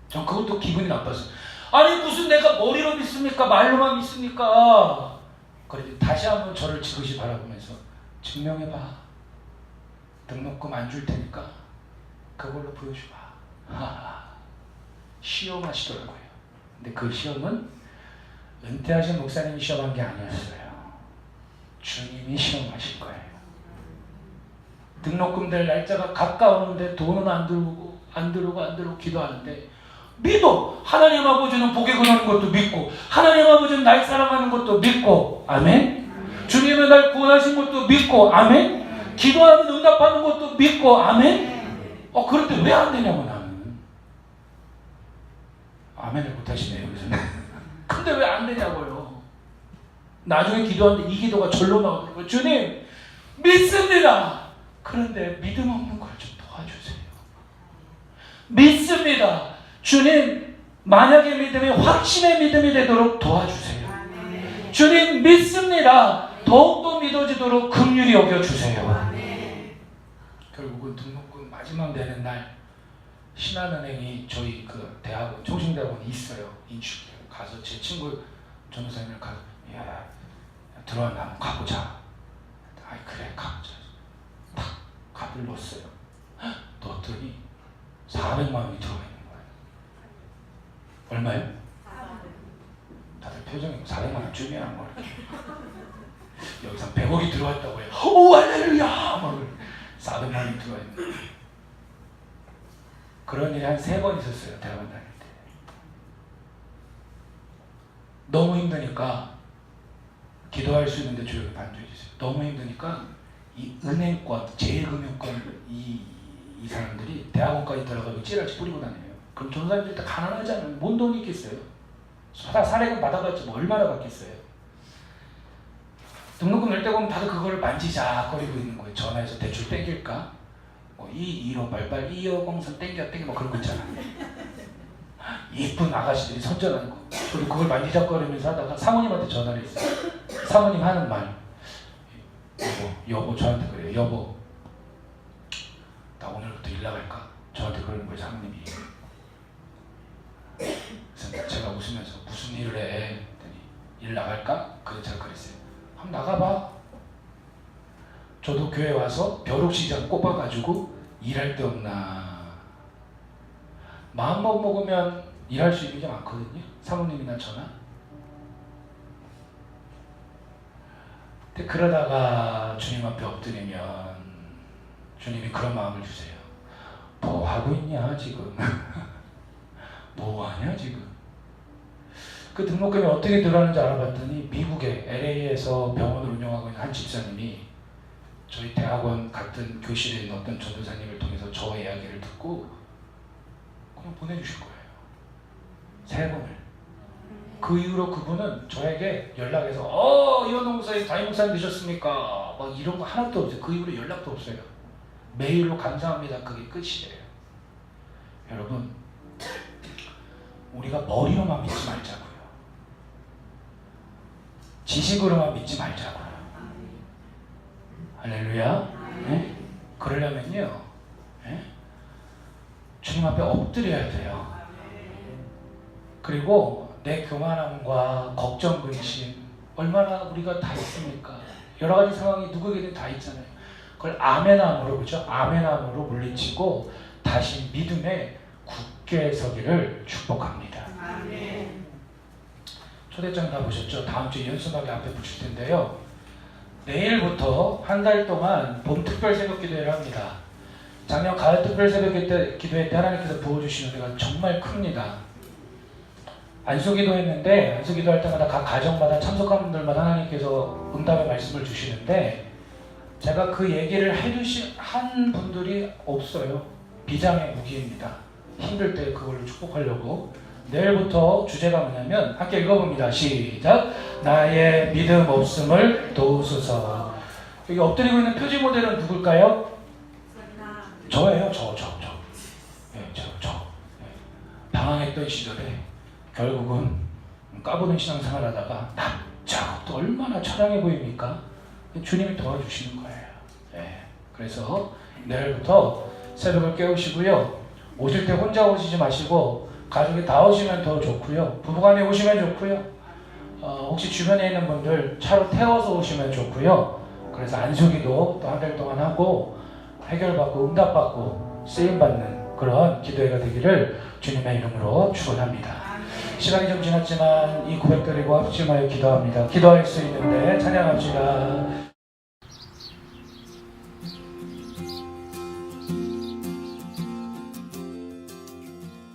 전 그것도 기분이 나빴어요. 아니 무슨 내가 머리로 믿습니까? 말로만 믿습니까? 그래서 다시 한번 저를 지그시 바라보면서 증명해봐. 등록금 안 줄 테니까 그걸로 보여주봐. 시험하시더라고요. 근데 그 시험은 은퇴하신 목사님이 시험한 게 아니었어요. 주님이 시험하실 거예요. 등록금 될 날짜가 가까우는데 돈은 안 들어오고 기도하는데 믿어. 하나님 아버지는 복에 근하는 것도 믿고 하나님 아버지는 날 사랑하는 것도 믿고 아멘. 주님은 날 구원하신 것도 믿고 아멘. 기도하면 응답하는 것도 믿고 아멘. 그런데 왜 안 되냐고 나는. 아멘을 못하시네요. 여기서는. 근데 왜 안 되냐고요. 나중에 기도하는데 이 기도가 절로 나오더라고요. 주님 믿습니다. 그런데 믿음 없는 걸 좀 도와주세요. 믿습니다. 주님 만약의 믿음이 확신의 믿음이 되도록 도와주세요. 주님 믿습니다. 더욱더 믿어지도록 긍휼히 여겨주세요. 결국은 등록금 마지막 되는 날 신한은행이 저희 그 대학원 총신대학원이 있어요. 인축에 가서 제 친구 전도사님을 가서 야 들어왔나 한번 가보자. 아이 그래 가보자. 탁 카드를 넣었어요. 넣었더니 400만 원이 들어가 있는 거예요. 얼마요? 다들 표정이 400만 원쯤이야. 뭐 여기서 100억이 들어왔다고 해요. 오 할렐루야! 막 400만 원이 들어와 있는 거예요. 그런 일이 한 3번 있었어요. 대학원 다닐 때. 너무 힘드니까 기도할 수 있는데 조용히 반주해 주세요. 너무 힘드니까 이 은행권, 제일금융권 이 사람들이 대학원까지 들어가고 찌랄치 뿌리고 다녀요. 그럼 전사님들 다 가난하잖아요. 뭔 돈이 있겠어요. 사례금 받아봤지 뭐 얼마나 받겠어요. 등록금 낼 때 보면 다들 그걸 만지작거리고 있는 거예요. 전화해서 대출 땡길까? 뭐 21588, 2503 땡겨 뭐 그런 거 있잖아. 이쁜 아가씨들이 선전하는 거. 저도 그걸 만지작거리면서 하다가 사모님한테 전화를 했어요. 사모님 하는 말. 여보 저한테 그래요. 여보 나 오늘부터 일 나갈까? 저한테 그러는 거예요. 사모님이. 그래서 제가 웃으면서 무슨 일을 해? 했더니 일 나갈까? 그래서 제가 그랬어요. 한번 나가봐. 저도 교회 와서 벼룩시장 꼽아가지고 일할 데 없나. 마음만 먹으면 일할 수 있는 게 많거든요. 사모님이나 저나. 근데 그러다가 주님 앞에 엎드리면 주님이 그런 마음을 주세요. 뭐 하고 있냐 지금. 뭐 하냐 지금. 그 등록금이 어떻게 들어가는지 알아봤더니 미국의 LA에서 병원을 운영하고 있는 한 집사님이 저희 대학원 같은 교실에 있는 어떤 전도사님을 통해서 저 이야기를 듣고 그냥 보내주실 거예요. 3번을. 그 이후로 그분은 저에게 연락해서 이원 목사님 담임 목사님 되셨습니까? 막 이런 거 하나도 없어요. 그 이후로 연락도 없어요. 메일로 감사합니다. 그게 끝이에요. 여러분 우리가 머리로만 믿지 말자고요. 지식으로만 믿지 말자고요. 할렐루야. 네? 그러려면요 네? 주님 앞에 엎드려야 돼요. 그리고 내 교만함과 걱정, 근심 얼마나 우리가 다 있습니까? 여러 가지 상황이 누구에게든 다 있잖아요. 그걸 아멘함으로 그죠? 아멘함으로 물리치고 다시 믿음에 굳게 서기를 축복합니다. 아멘. 초대장 다 보셨죠? 다음 주에 연수막에 앞에 붙일 텐데요. 내일부터 한 달 동안 봄 특별 새벽 기도회를 합니다. 작년 가을 특별 새벽 기도회 때 하나님께서 부어주시는 은혜가 정말 큽니다. 안수기도 했는데 안수기도 할 때마다 각 가정마다 참석한 분들마다 하나님께서 응답의 말씀을 주시는데 제가 그 얘기를 한 분들이 없어요. 비장의 무기입니다. 힘들 때 그걸로 축복하려고. 내일부터 주제가 뭐냐면 함께 읽어봅니다. 시작. 나의 믿음 없음을 도우소서. 여기 엎드리고 있는 표지 모델은 누굴까요? 저예요. 저. 네, 저. 네. 방황했던 시절에 결국은 까부는 신앙생활 하다가 납작 또 얼마나 처량해 보입니까? 주님이 도와주시는 거예요. 네. 그래서 내일부터 새벽을 깨우시고요. 오실 때 혼자 오시지 마시고 가족이 다 오시면 더 좋고요. 부부간에 오시면 좋고요. 혹시 주변에 있는 분들 차로 태워서 오시면 좋고요. 그래서 안수기도 또 한 달 동안 하고 해결받고 응답받고 쓰임받는 그런 기도회가 되기를 주님의 이름으로 축원합니다. 시간이 좀 지났지만 이 고백 드리고 합심하여 기도합니다. 기도할 수 있는데 찬양합시다.